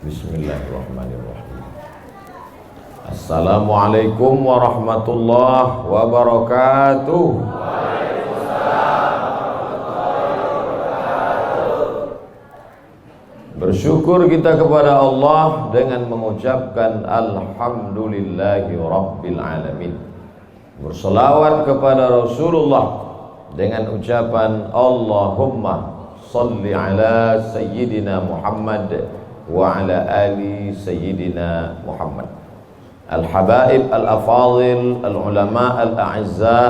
Bismillahirrahmanirrahim. Assalamualaikum warahmatullahi wabarakatuh. Bersyukur kita kepada Allah dengan mengucapkan alhamdulillahi rabbil alamin. Berselawat kepada Rasulullah dengan ucapan Allahumma salli ala sayyidina Muhammad wa ala ali sayyidina Muhammad. Al-habaib al-afadil al-ulama al-a'izza,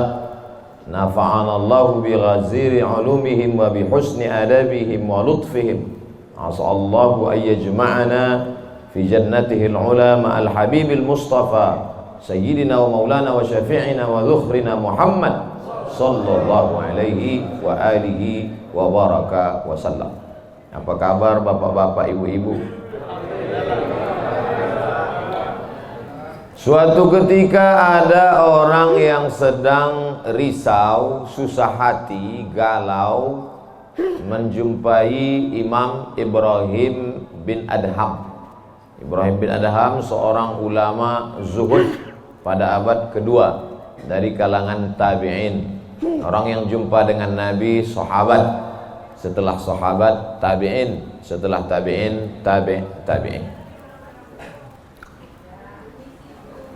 nafa'ana Allahu bi ghaziri ulumihim wa bi husni adabihim wa lutfihim. As'allahu an yajma'ana fi jannatihi al-ula ma'al habibil mustafa sayyidina wa maulana wa syafi'ina wa dhukhrina Muhammad sallallahu alaihi wa alihi wa baraka wa sallam. Apa kabar bapak-bapak, ibu-ibu? Suatu ketika ada orang yang sedang risau, susah hati, galau, menjumpai Imam Ibrahim bin Adham. Ibrahim bin Adham seorang ulama zuhud pada abad kedua dari kalangan tabi'in. Orang yang jumpa dengan Nabi, sahabat, setelah sahabat tabi'in, setelah tabi'in tabi'in.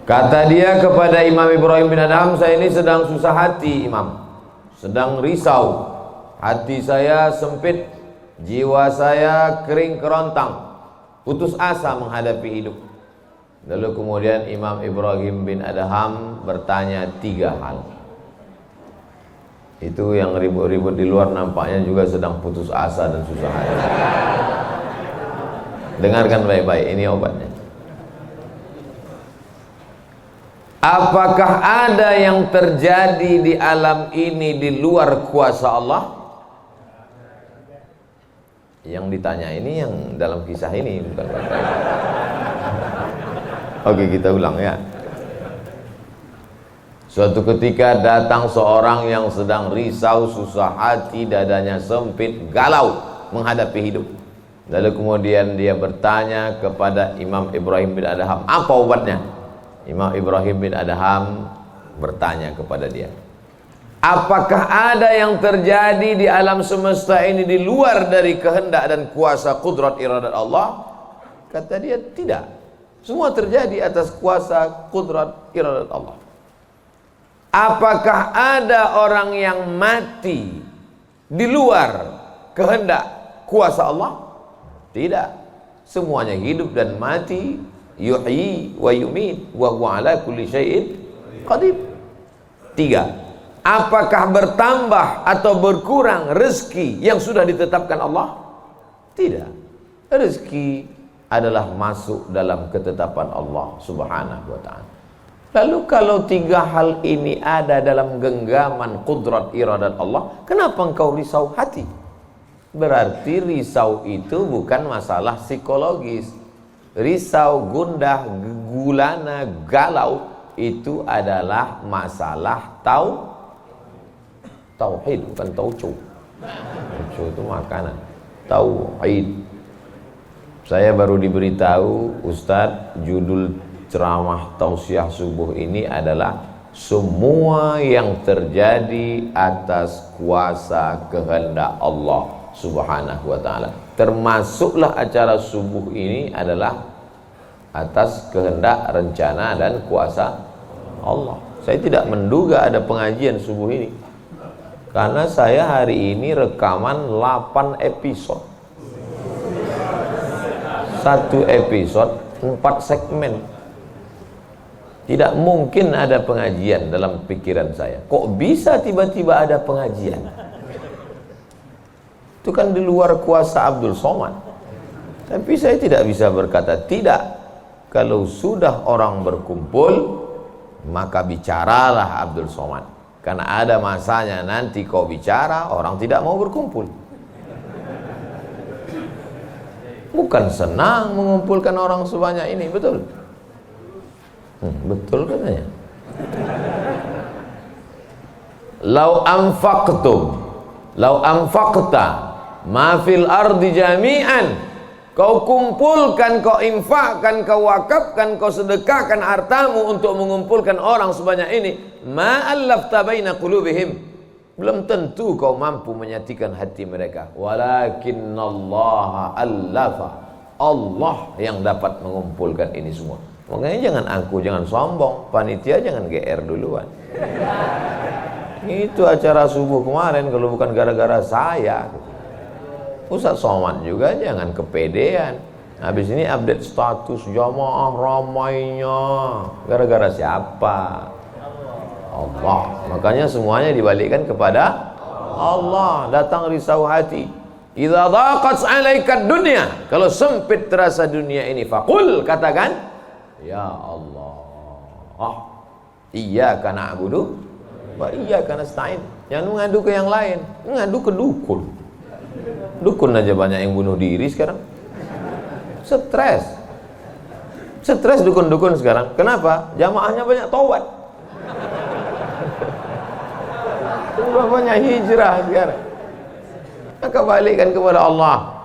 Kata dia kepada Imam Ibrahim bin Adham, saya ini sedang susah hati Imam, sedang risau, hati saya sempit, jiwa saya kering kerontang, putus asa menghadapi hidup. Lalu kemudian Imam Ibrahim bin Adham bertanya 3 hal. Itu yang ribut-ribut di luar nampaknya juga sedang putus asa dan susah hati. Dengarkan baik-baik, ini obatnya. Apakah ada yang terjadi di alam ini di luar kuasa Allah? Yang ditanya ini yang dalam kisah ini, bukan baik-baik. Oke, kita ulang ya. Suatu ketika datang seorang yang sedang risau, susah hati, dadanya sempit, galau menghadapi hidup. Lalu kemudian dia bertanya kepada Imam Ibrahim bin Adham, apa obatnya? Imam Ibrahim bin Adham bertanya kepada dia, apakah ada yang terjadi di alam semesta ini di luar dari kehendak dan kuasa kudrat iradat Allah? Kata dia, tidak. Semua terjadi atas kuasa kudrat iradat Allah. Apakah ada orang yang mati di luar kehendak kuasa Allah? Tidak. Semuanya hidup dan mati, yuhyi wa yumit wa huwa ala kulli syai'in qadir. 3. Apakah bertambah atau berkurang rezeki yang sudah ditetapkan Allah? Tidak. Rezeki adalah masuk dalam ketetapan Allah Subhanahu wa ta'ala. Lalu kalau 3 hal ini ada dalam genggaman kudrat iradat Allah, kenapa engkau risau hati? Berarti risau itu bukan masalah psikologis. Risau, gundah, gulana, galau itu adalah masalah tauhid, bukan tauco. Tauco itu makanan. Tauhid. Saya baru diberitahu, Ustadz, judul ceramah tausiah subuh ini adalah semua yang terjadi atas kuasa kehendak Allah Subhanahu wa ta'ala. Termasuklah acara subuh ini adalah atas kehendak, rencana dan kuasa Allah. Saya tidak menduga ada pengajian subuh ini, karena saya hari ini rekaman 8 episode. 1 episode 4 segmen. Tidak mungkin ada pengajian dalam pikiran saya. Kok bisa tiba-tiba ada pengajian? Itu kan di luar kuasa Abdul Somad. Tapi saya tidak bisa berkata tidak. Kalau sudah orang berkumpul, maka bicaralah Abdul Somad. Karena ada masanya nanti kau bicara, orang tidak mau berkumpul. Bukan senang mengumpulkan orang sebanyak ini, betul? Betul katanya. Lau anfaqta ma fil ardi jami'an, kau kumpulkan, kau infakkan, kau wakafkan, kau sedekahkan hartamu untuk mengumpulkan orang sebanyak ini, ma'allafta baina qulubihim, belum tentu kau mampu menyatukan hati mereka. Walakinnallaha allafa, Allah yang dapat mengumpulkan ini semua. Makanya jangan sombong, panitia jangan GR duluan. Itu acara subuh kemarin kalau bukan gara-gara saya. Ustaz Somad juga jangan kepedean. Habis ini update status jamaah ramainya. Gara-gara siapa? Allah. Makanya semuanya dibalikkan kepada Allah. Datang risau hati. Idza dhaqat 'alaika dunya, kalau sempit terasa dunia ini, faqul, katakan, ya Allah, iyyaka na'budu wa iyyaka nasta'in. Jangan mengadu ke yang lain, mengadu ke dukun. Dukun aja banyak yang bunuh diri sekarang. Stres dukun-dukun sekarang. Kenapa? Jamaahnya banyak taubat. Sudah banyak hijrah sekarang. Maka balikkan kepada Allah.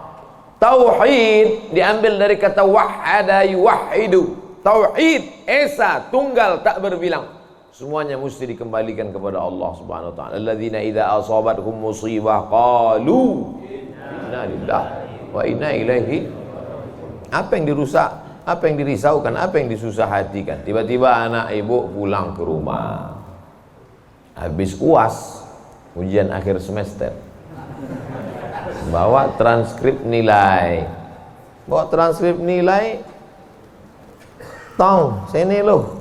Tauhid diambil dari kata wahada yuwahidu. Tauhid, esa, tunggal, tak berbilang. Semuanya mesti dikembalikan kepada Allah Subhanahu wa taala. Alladzina idza asabathum musibah qalu inna lillahi wa inna ilaihi. Apa yang dirusak, apa yang dirisaukan, apa yang disusah hatikan. Tiba-tiba anak ibu pulang ke rumah, habis UAS, ujian akhir semester, bawa transkrip nilai, tong sini loh.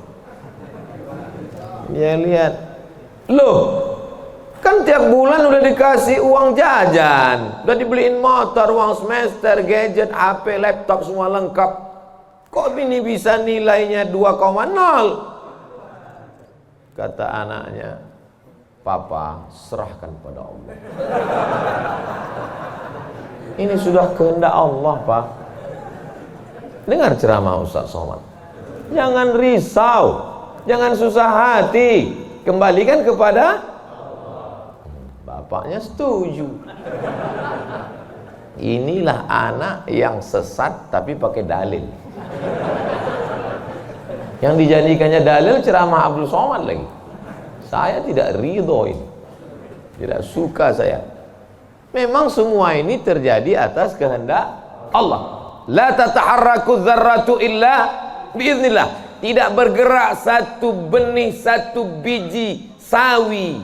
Dia lihat, loh, kan tiap bulan udah dikasih uang jajan, udah dibeliin motor, uang semester, gadget, HP, laptop, semua lengkap. Kok ini bisa nilainya 2,0? Kata anaknya, Papa, serahkan pada Allah. Ini sudah kehendak Allah, Pak. Dengar ceramah Ustaz Somad. Jangan risau, jangan susah hati, kembalikan kepada bapaknya. Setuju. Inilah anak yang sesat tapi pakai dalil. Yang dijadikannya dalil ceramah Abdul Somad lagi. Saya tidak ridho ini, tidak suka saya. Memang semua ini terjadi atas kehendak Allah. La tataharraku dzarratu illa biiznillah. Tidak bergerak satu benih, satu biji sawi.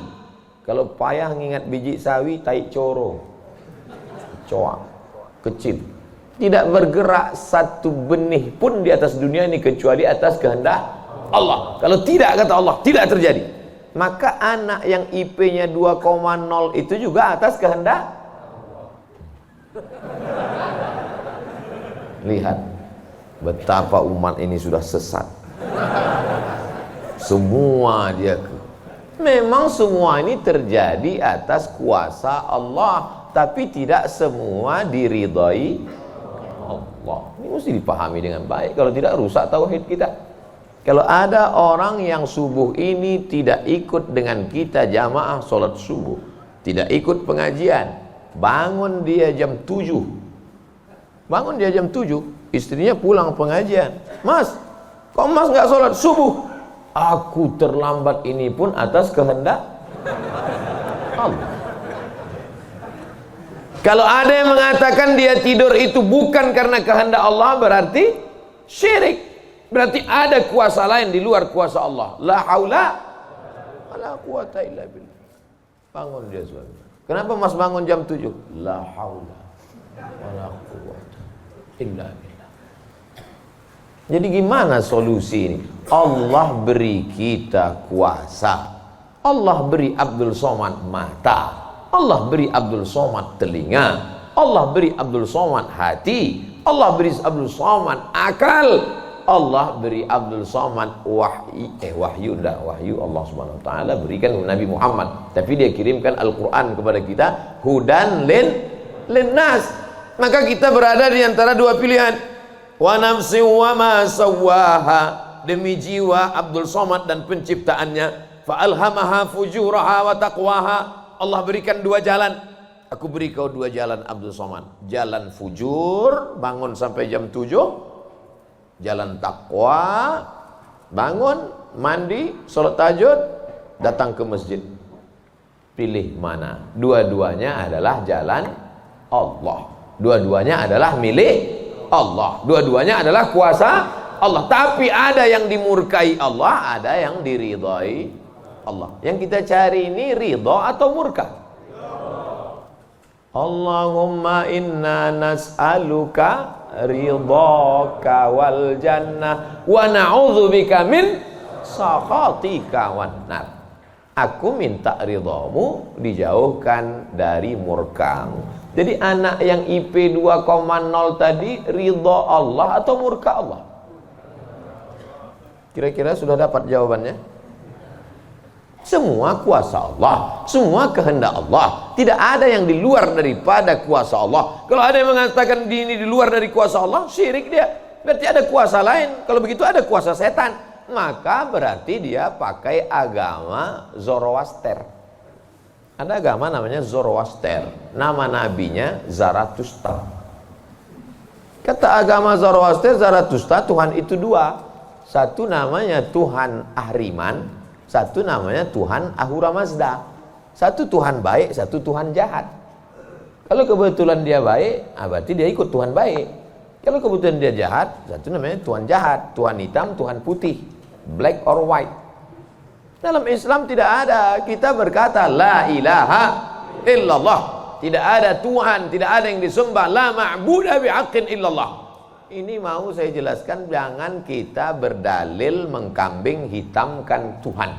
Kalau payah ngingat biji sawi, tai coro, coak, kecil. Tidak bergerak satu benih pun di atas dunia ini kecuali atas kehendak Allah. Kalau tidak, kata Allah, tidak terjadi. Maka anak yang IP-nya 2,0 itu juga atas kehendak. Lihat betapa umat ini sudah sesat. Semua dia memang semua ini terjadi atas kuasa Allah, tapi tidak semua diridhai Allah. Ini mesti dipahami dengan baik, kalau tidak rusak tauhid kita. Kalau ada orang yang subuh ini tidak ikut dengan kita jamaah sholat subuh, tidak ikut pengajian, bangun dia jam 7, istrinya pulang pengajian, Mas, kok Mas nggak sholat subuh? Aku terlambat, ini pun atas kehendak Allah. Kalau ada yang mengatakan dia tidur itu bukan karena kehendak Allah, berarti syirik. Berarti ada kuasa lain di luar kuasa Allah. La haula wala quwata illa billah. Bangun dia suami. Kenapa Mas bangun jam 7? La haula wala quwata illa billah. Jadi gimana solusi ini? Allah beri kita kuasa. Allah beri Abdul Somad mata. Allah beri Abdul Somad telinga, Allah beri Abdul Somad hati, Allah beri Abdul Somad akal, Allah beri Abdul Somad wahyu Allah Subhanahu wa taala berikan Nabi Muhammad, tapi dia kirimkan Al-Qur'an kepada kita hudan linnas. Maka kita berada di antara dua pilihan. Wa nafsi wa ma sawwaha, demi jiwa Abdul Somad dan penciptaannya, fa alhamaha fujuraha wa taqwaha. Allah berikan dua jalan. Aku beri kau dua jalan Abdul Somad. Jalan fujur, bangun sampai jam 7. Jalan takwa, bangun, mandi, sholat tahajud, datang ke masjid. Pilih mana? Dua-duanya adalah jalan Allah. Dua-duanya adalah milik Allah. Dua-duanya adalah kuasa Allah. Tapi ada yang dimurkai Allah, ada yang diridhai Allah. Yang kita cari ini ridha atau murka? Allahumma inna nas'aluka ridhaka wal jannah wa na'udzubika min sakhatika wan nar. Aku minta ridhamu, dijauhkan dari murkamu. Jadi anak yang IP 2,0 tadi ridha Allah atau murka Allah? Kira-kira sudah dapat jawabannya? Semua kuasa Allah, semua kehendak Allah. Tidak ada yang di luar daripada kuasa Allah. Kalau ada yang mengatakan ini di luar dari kuasa Allah, syirik dia. Berarti ada kuasa lain. Kalau begitu ada kuasa setan. Maka berarti dia pakai agama Zoroaster. Ada agama namanya Zoroaster. Nama nabinya Zarathustra. Kata agama Zoroaster, Zarathustra, Tuhan itu dua. Satu namanya Tuhan Ahriman, satu namanya Tuhan Ahura Mazda. Satu Tuhan baik, satu Tuhan jahat. Kalau kebetulan dia baik, berarti dia ikut Tuhan baik. Kalau kebetulan dia jahat, satu namanya Tuhan jahat. Tuhan hitam, Tuhan putih, black or white. Dalam Islam tidak ada. Kita berkata la ilaha illallah. Tidak ada Tuhan, tidak ada yang disembah. La ma'budah bihaqqin illallah. Ini mau saya jelaskan, jangan kita berdalil mengkambing hitamkan Tuhan.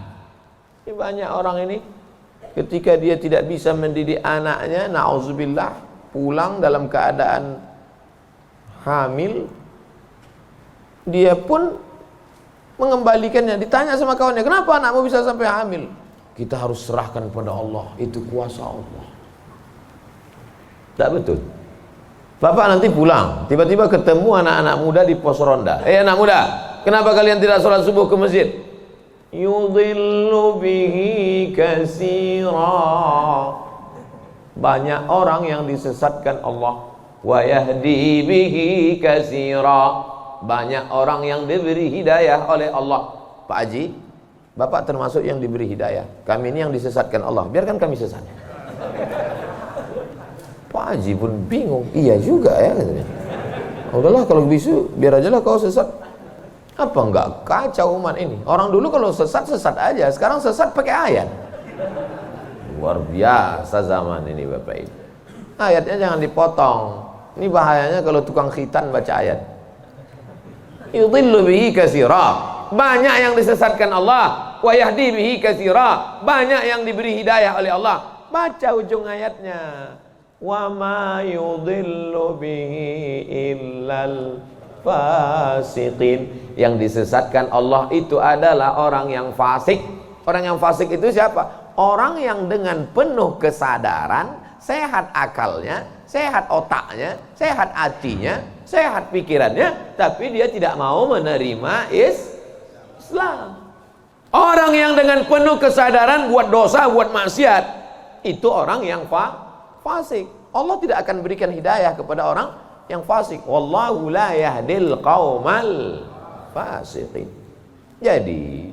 Ini banyak orang ini ketika dia tidak bisa mendidik anaknya, na'udzubillah, pulang dalam keadaan hamil, dia pun mengembalikannya. Ditanya sama kawannya, kenapa anakmu bisa sampai hamil? Kita harus serahkan pada Allah, itu kuasa Allah. Tak betul. Bapak nanti pulang, tiba-tiba ketemu anak-anak muda di pos ronda. Anak muda, kenapa kalian tidak sholat subuh ke masjid? Yudhillu bihi katsira. Banyak orang yang disesatkan Allah. Wa yahdi bihi katsira. Banyak orang yang diberi hidayah oleh Allah. Pak Haji, Bapak termasuk yang diberi hidayah. Kami ini yang disesatkan Allah. Biarkan kami sesat. Pak Haji pun bingung. Iya juga ya katanya. Udahlah kalau bisu, biar aja lah kau sesat. Apa enggak kacau umat ini? Orang dulu kalau sesat aja, sekarang sesat pakai ayat. Luar biasa zaman ini Bapak Ibu. Ayatnya jangan dipotong. Ini bahayanya kalau tukang khitan baca ayat. Yudhillu bihi katsira. Banyak yang disesatkan Allah, wa yahdi bihi katsira. Banyak yang diberi hidayah oleh Allah. Baca ujung ayatnya. Wa ma yudhillu bihi illal fasiqin. Yang disesatkan Allah itu adalah orang yang fasik. Orang yang fasik itu siapa? Orang yang dengan penuh kesadaran, sehat akalnya, sehat otaknya, sehat hatinya, sehat pikirannya, tapi dia tidak mau menerima Islam. Orang yang dengan penuh kesadaran buat dosa, buat maksiat, itu orang yang fasik. Allah tidak akan berikan hidayah kepada orang yang fasik. Wallahu la yahdil qaumal fasiqin. Jadi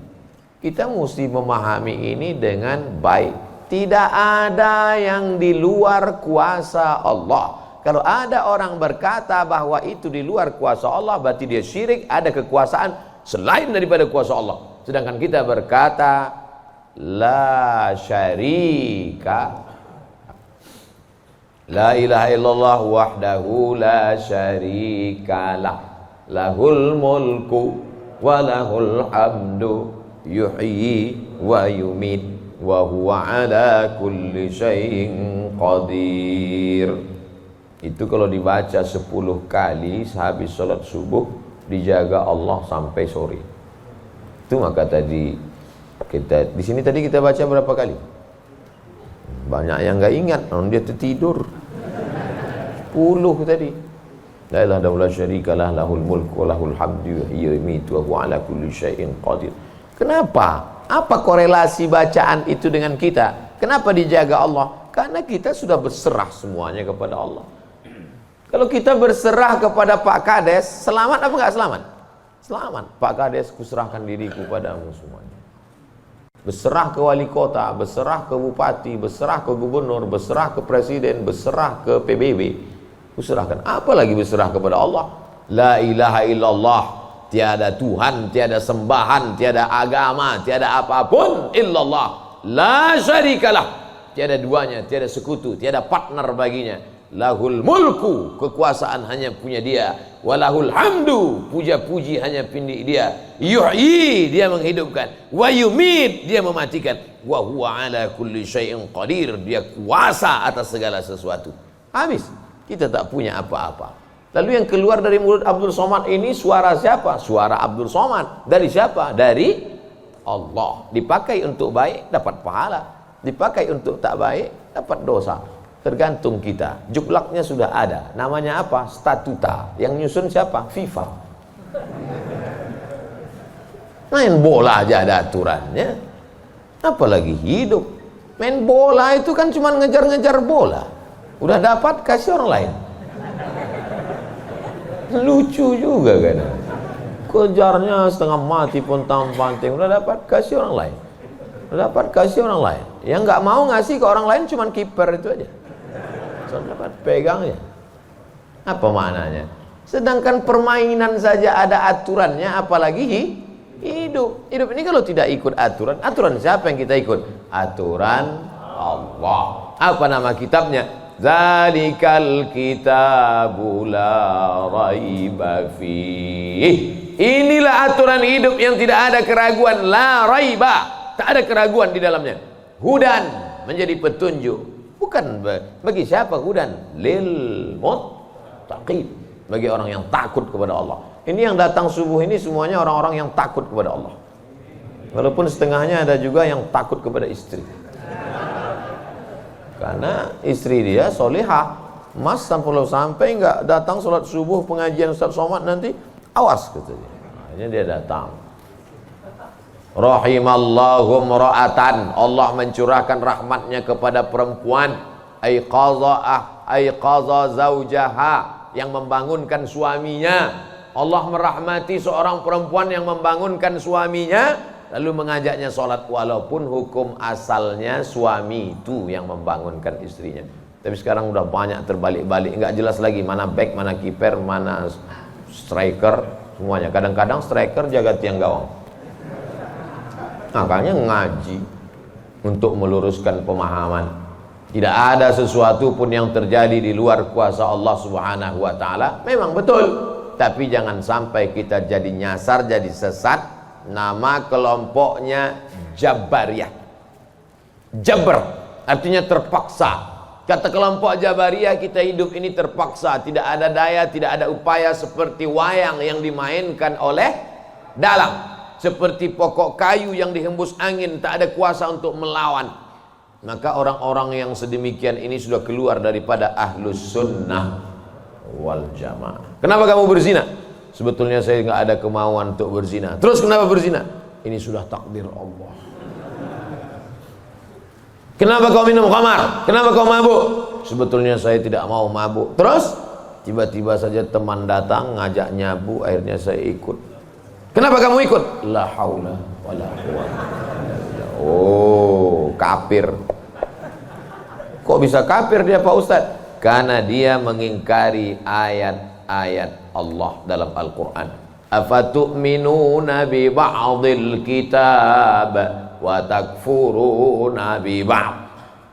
kita mesti memahami ini dengan baik. Tidak ada yang di luar kuasa Allah. Kalau ada orang berkata bahwa itu di luar kuasa Allah, berarti dia syirik, ada kekuasaan selain daripada kuasa Allah. Sedangkan kita berkata la syarika, la ilaha illallah wahdahu la syarikalah, lahul mulku wa lahul hamdu yuhyi wa yumit wa huwa ala kulli syai'in qadir. Itu kalau dibaca 10 kali sehabis sholat subuh, dijaga Allah sampai sore. Itu maka tadi kita di sini tadi kita baca berapa kali? Banyak yang enggak ingat, dia tertidur. 10 tadi. La ilaha illallah syarikalah lahul mulku wa lahul hamdu yuhyi wa yumiitu wa huwa ala kulli syai'in qadir. Kenapa? Apa korelasi bacaan itu dengan kita? Kenapa dijaga Allah? Karena kita sudah berserah semuanya kepada Allah. Kalau kita berserah kepada Pak Kades, selamat apa enggak selamat? Selamat. Pak Kades, kuserahkan diriku padamu semuanya. Berserah ke wali kota, berserah ke bupati, berserah ke gubernur, berserah ke presiden, berserah ke PBB, kuserahkan. Apalagi berserah kepada Allah. La ilaha illallah, tiada Tuhan, tiada sembahan, tiada agama, tiada apapun illallah. La syarikalah, tiada duanya, tiada sekutu, tiada partner baginya. Lahul mulku, kekuasaan hanya punya dia. Walahul hamdu, puja-puji hanya punya dia. Yuhyi, dia menghidupkan. Wa yumit, dia mematikan. Wa huwa ala kulli syai'in qadir, dia kuasa atas segala sesuatu. Habis, kita tak punya apa-apa. Lalu yang keluar dari mulut Abdul Somad ini suara siapa? Suara Abdul Somad. Dari siapa? Dari Allah. Dipakai untuk baik, dapat pahala. Dipakai untuk tak baik, dapat dosa. Tergantung kita. Juklaknya sudah ada. Namanya apa? Statuta. Yang nyusun siapa? FIFA. Main bola aja ada aturannya. Apalagi hidup. Main bola itu kan cuma ngejar-ngejar bola. Udah dapat, kasih orang lain. Lucu juga kan. Kejarnya setengah mati pun tampanting. Udah dapat, kasih orang lain. Udah dapat, kasih orang lain. Yang nggak mau ngasih ke orang lain cuma kiper itu aja. Dapat pegangnya. Apa maknanya? Sedangkan permainan saja ada aturannya, apalagi hidup. Hidup ini kalau tidak ikut aturan, aturan siapa yang kita ikut? Aturan Allah. Apa nama kitabnya? Zalikal kitabu la raiba fih. Inilah aturan hidup yang tidak ada keraguan, la raiba. Tak ada keraguan di dalamnya. Hudan, menjadi petunjuk. Bukan bagi siapa hudan? Lil muttaqin, bagi orang yang takut kepada Allah. Ini yang datang subuh ini semuanya orang-orang yang takut kepada Allah. Walaupun setengahnya ada juga yang takut kepada istri. Karena istri dia solihah. Mas sampai nggak datang sholat subuh pengajian Ustaz Somad nanti, awas katanya. Akhirnya dia datang. Rahimallahu mra'atan, Allah mencurahkan rahmatnya kepada perempuan, aiqaza zaujaha, yang membangunkan suaminya. Allah merahmati seorang perempuan yang membangunkan suaminya lalu mengajaknya sholat, walaupun hukum asalnya suami itu yang membangunkan istrinya. Tapi sekarang udah banyak terbalik-balik, nggak jelas lagi mana back, mana kiper, mana striker, semuanya. Kadang-kadang striker jaga tiang gawang. Makanya ngaji untuk meluruskan pemahaman. Tidak ada sesuatu pun yang terjadi di luar kuasa Allah Subhanahu wa taala. Memang betul, tapi jangan sampai kita jadi nyasar, jadi sesat. Nama kelompoknya Jabariyah. Jabr artinya terpaksa. Kata kelompok Jabariyah, kita hidup ini terpaksa, tidak ada daya, tidak ada upaya, seperti wayang yang dimainkan oleh dalang. Seperti pokok kayu yang dihembus angin, tak ada kuasa untuk melawan. Maka orang-orang yang sedemikian ini sudah keluar daripada ahlus sunnah wal jamaah. Kenapa kamu berzina? Sebetulnya saya nggak ada kemauan untuk berzina. Terus kenapa berzina? Ini sudah takdir Allah. Kenapa kau minum khamar? Kenapa kau mabuk? Sebetulnya saya tidak mau mabuk. Terus tiba-tiba saja teman datang ngajak nyabu, akhirnya saya ikut. Kenapa kamu ikut? La haula wala quwwata. Oh, kafir. Kok bisa kafir dia Pak Ustaz? Karena dia mengingkari ayat-ayat Allah dalam Al-Quran. Afatu'minuna bi ba'dil kitab wa takfuruna bi ba'd.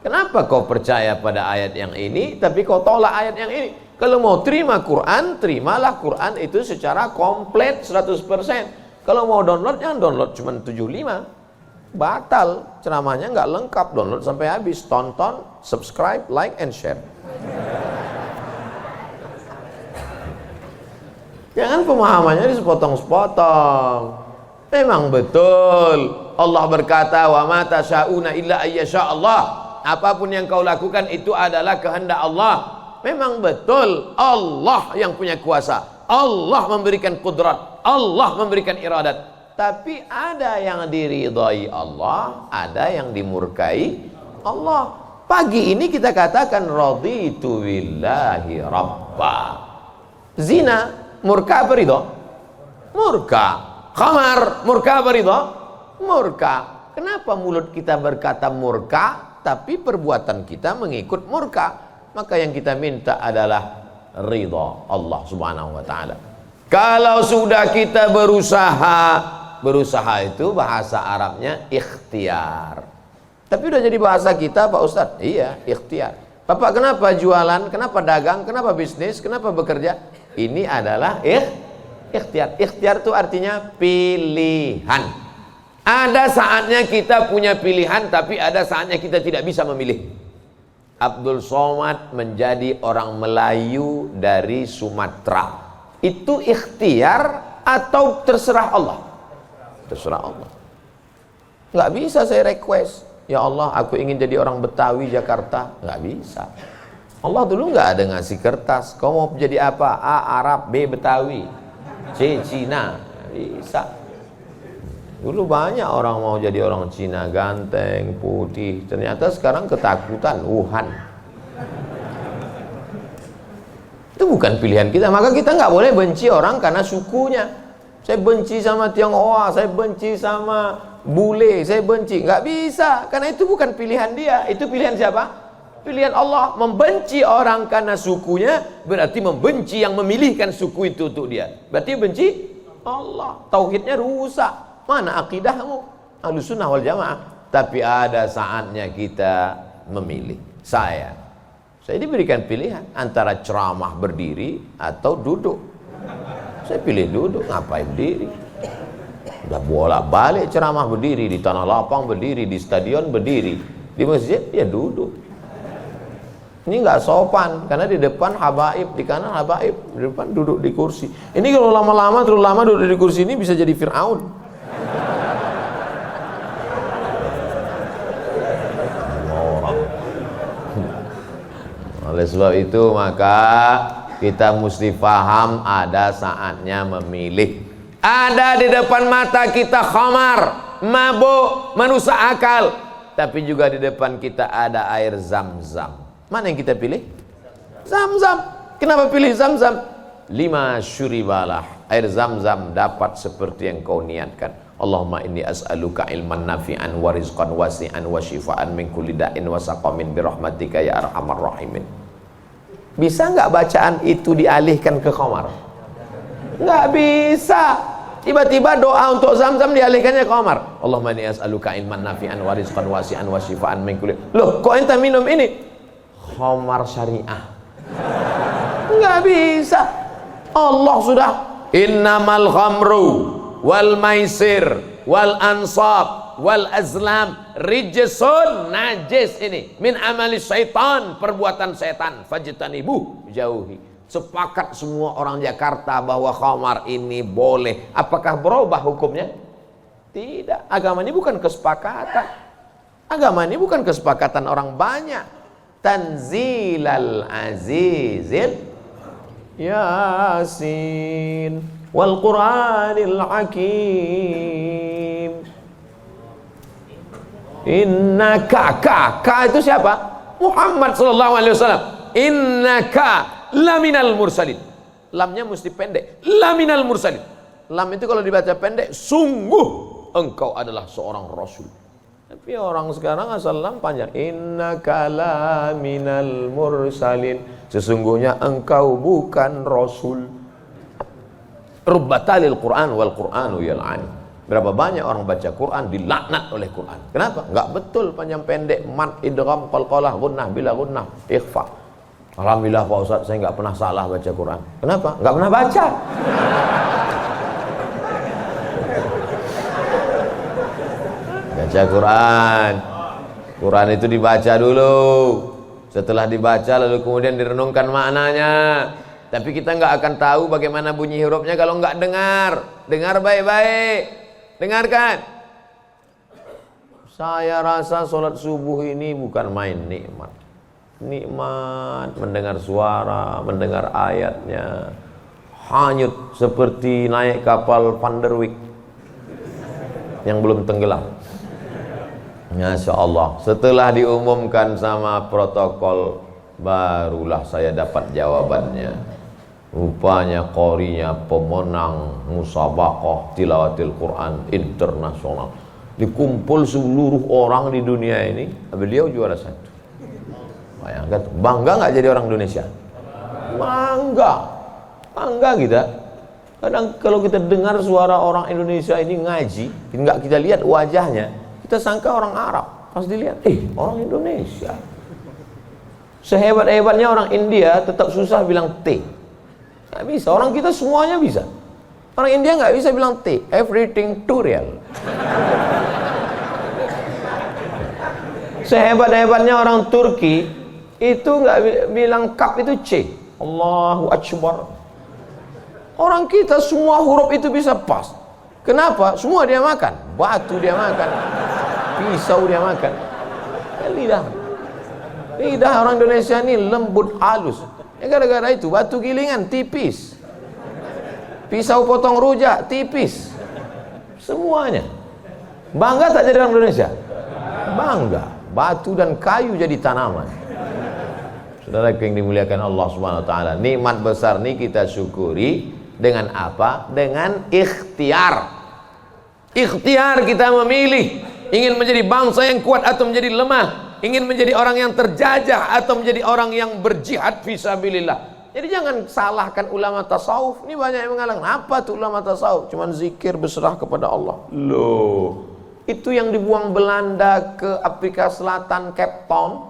Kenapa kau percaya pada ayat yang ini tapi kau tolak ayat yang ini? Kalau mau terima Quran, terimalah Quran itu secara komplit 100%. Kalau mau download, jangan download cuma 75. batal, ceramahnya nggak lengkap. Download sampai habis, tonton, subscribe, like, and share. Jangan pemahamannya disepotong-sepotong. Memang betul Allah berkata, wa ma tasyauna illa ayyasha Allah. Apapun yang kau lakukan itu adalah kehendak Allah. Memang betul Allah yang punya kuasa, Allah memberikan kudrat, Allah memberikan iradat. Tapi ada yang diridhai Allah, ada yang dimurkai Allah. Pagi ini kita katakan raditu billahi rabba. Zina murka apa ridha? Murka. Khamar murka apa ridha? Murka. Kenapa mulut kita berkata murka tapi perbuatan kita mengikut murka? Maka yang kita minta adalah ridha Allah Subhanahu wa taala. Kalau sudah kita berusaha itu bahasa Arabnya ikhtiar. Tapi udah jadi bahasa kita Pak Ustadz? Iya, ikhtiar. Bapak kenapa jualan? Kenapa dagang? Kenapa bisnis? Kenapa bekerja? Ini adalah ikhtiar. Ikhtiar itu artinya pilihan. Ada saatnya kita punya pilihan, tapi ada saatnya kita tidak bisa memilih. Abdul Somad menjadi orang Melayu dari Sumatera. Itu ikhtiar atau terserah Allah? Terserah Allah. Nggak bisa saya request, ya Allah aku ingin jadi orang Betawi Jakarta. Nggak bisa. Allah dulu nggak ada ngasih kertas, kau mau jadi apa? A. Arab, B. Betawi, C. Cina. Bisa. Dulu banyak orang mau jadi orang Cina, ganteng, putih. Ternyata sekarang ketakutan, Wuhan. Itu bukan pilihan kita. Maka kita nggak boleh benci orang karena sukunya. Saya benci sama Tionghoa, saya benci sama bule, saya benci. Nggak bisa, karena itu bukan pilihan dia. Itu pilihan siapa? Pilihan Allah. Membenci orang karena sukunya berarti membenci yang memilihkan suku itu untuk dia. Berarti benci Allah. Tauhidnya rusak. Mana akidahmu? Ahlussunnah wal jamaah. Tapi ada saatnya kita memilih. Saya diberikan pilihan antara ceramah berdiri atau duduk. Saya pilih duduk. Ngapain berdiri? Udah bolak-balik ceramah berdiri, di tanah lapang berdiri, di stadion berdiri, di masjid ya duduk. Ini nggak sopan karena di depan habaib, di kanan habaib, di depan duduk di kursi. Ini kalau lama-lama terlalu lama duduk di kursi ini bisa jadi Fir'aun. Oleh sebab itu maka kita mesti paham ada saatnya memilih. Ada di depan mata kita khamar, mabuk, merusak akal. Tapi juga di depan kita ada air Zam-Zam. Mana yang kita pilih? Zam-Zam. Kenapa pilih Zam-Zam? 5 syuribalah. Air Zam-Zam dapat seperti yang kau niatkan. Allahumma inni as'aluka ilman nafi'an wa rizqan wasi'an wa shifaan min kulli da'in wa saqamin birahmatika ya arhamar rahimin. Bisa nggak bacaan itu dialihkan ke khamar? Nggak bisa. Tiba-tiba doa untuk Zam-Zam dialihkannya ke khamar. Allahumma inni as'aluka ilman nafi'an wa rizqan wasi'an wa shifaan min kulli. Loh, kok ente minum ini? Khamar syariah. Nggak bisa. Allah sudah innamal khamru wal maisir wal ansab wal azlam rijsun, najis ini, min amali syaitan, perbuatan setan, fajtanibuh, jauhi. Sepakat semua orang Jakarta bahwa khamar ini boleh. Apakah berubah hukumnya? Tidak. Agama ini bukan kesepakatan. Agama ini bukan kesepakatan orang banyak. Tanzilal azizil Yasin wal Qur'anil Hakim. Innaka, ka itu siapa? Muhammad sallallahu alaihi wasallam. Innaka laminal mursalin. Lamnya mesti pendek. Laminal mursalin. Lam itu kalau dibaca pendek, sungguh engkau adalah seorang rasul. Tapi orang sekarang asal lam panjang. Innaka laminal mursalin. Sesungguhnya engkau bukan rasul. Rubbatalil Quran wal Quranu yal'ani. Berapa banyak orang baca Quran dilaknat oleh Quran. Kenapa? Enggak betul panjang pendek, mat, idgham, qalqalah, gunnah, bila gunnah, ikhfa. Alhamdulillah Pak Ustaz, saya enggak pernah salah baca Quran. Kenapa? Enggak pernah baca. Baca Quran. Quran itu dibaca dulu. Setelah dibaca lalu kemudian direnungkan maknanya. Tapi kita nggak akan tahu bagaimana bunyi hurufnya kalau nggak dengar. Dengar baik-baik. Dengarkan. Saya rasa sholat subuh ini bukan main nikmat. Nikmat mendengar suara, mendengar ayatnya. Hanyut seperti naik kapal Van der Wijk yang belum tenggelam. Masya Allah. Setelah diumumkan sama protokol, barulah saya dapat jawabannya. Rupanya qorinya pemenang musabaqah tilawatil Quran internasional. Dikumpul seluruh orang di dunia ini, beliau juara 1. Bayangkan, bangga nggak jadi orang Indonesia? Bangga kita. Kadang kalau kita dengar suara orang Indonesia ini ngaji, nggak kita lihat wajahnya, kita sangka orang Arab. Pas dilihat, orang Indonesia. Sehebat-hebatnya orang India tetap susah bilang T. Nggak bisa, orang kita semuanya bisa. Orang India nggak bisa bilang T, everything too real. Sehebat-hebatnya orang Turki itu nggak bilang kap itu C. Allahu Akbar. Orang kita semua huruf itu bisa pas. Kenapa? Semua dia makan. Batu dia makan, pisau dia makan. Lidah orang Indonesia ini lembut halus. Gara-gara itu batu gilingan tipis, pisau potong rujak tipis, semuanya. Bangga tak jadi orang Indonesia? Bangga. Batu dan kayu jadi tanaman. Saudara yang dimuliakan Allah Subhanahu wa taala, nikmat besar ini kita syukuri dengan apa? Dengan ikhtiar. Ikhtiar kita memilih ingin menjadi bangsa yang kuat atau menjadi lemah. Ingin menjadi orang yang terjajah atau menjadi orang yang berjihad fisabilillah. Jadi jangan salahkan ulama tasawuf. Ini banyak yang mengatakan, apa tuh ulama tasawuf? Cuman zikir berserah kepada Allah. Loh, itu yang dibuang Belanda ke Afrika Selatan, Cape Town,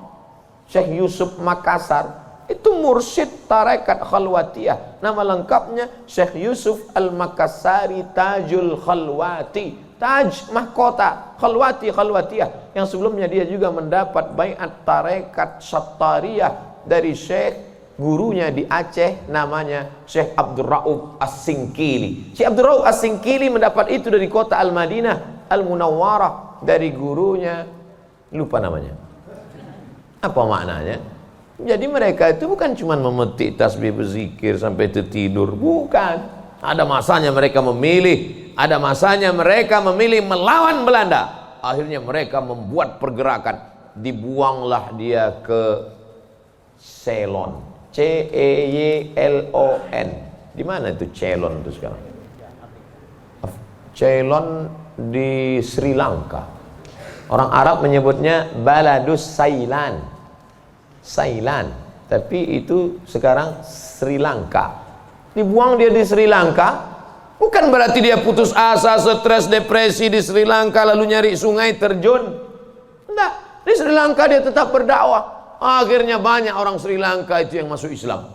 Syekh Yusuf Makassar, itu mursyid tarekat khalwatiyah. Nama lengkapnya Syekh Yusuf Al-Makassari Tajul Khalwati. Taj mahkota, khalwatiyah, yang sebelumnya dia juga mendapat baiat tarekat Sattariyah dari Syekh gurunya di Aceh, namanya Syekh Abdul Rauf As-Singkili. Syekh Abdul Rauf As-Singkili mendapat itu dari kota Al-Madinah Al-Munawwarah, dari gurunya, lupa namanya. Apa maknanya? Jadi mereka itu bukan cuma memetik tasbih berzikir sampai tertidur, bukan. Ada masanya mereka memilih. Ada masanya mereka memilih melawan Belanda. Akhirnya mereka membuat pergerakan. Dibuanglah dia ke Ceylon. C-E-Y-L-O-N. Di mana itu Ceylon itu sekarang? Ceylon di Sri Lanka. Orang Arab menyebutnya Baladus Sailan. Sailan. Tapi itu sekarang Sri Lanka. Dibuang dia di Sri Lanka. Bukan berarti dia putus asa, stres, depresi di Sri Lanka lalu nyari sungai terjun. Enggak, di Sri Lanka dia tetap berdakwah. Akhirnya banyak orang Sri Lanka itu yang masuk Islam.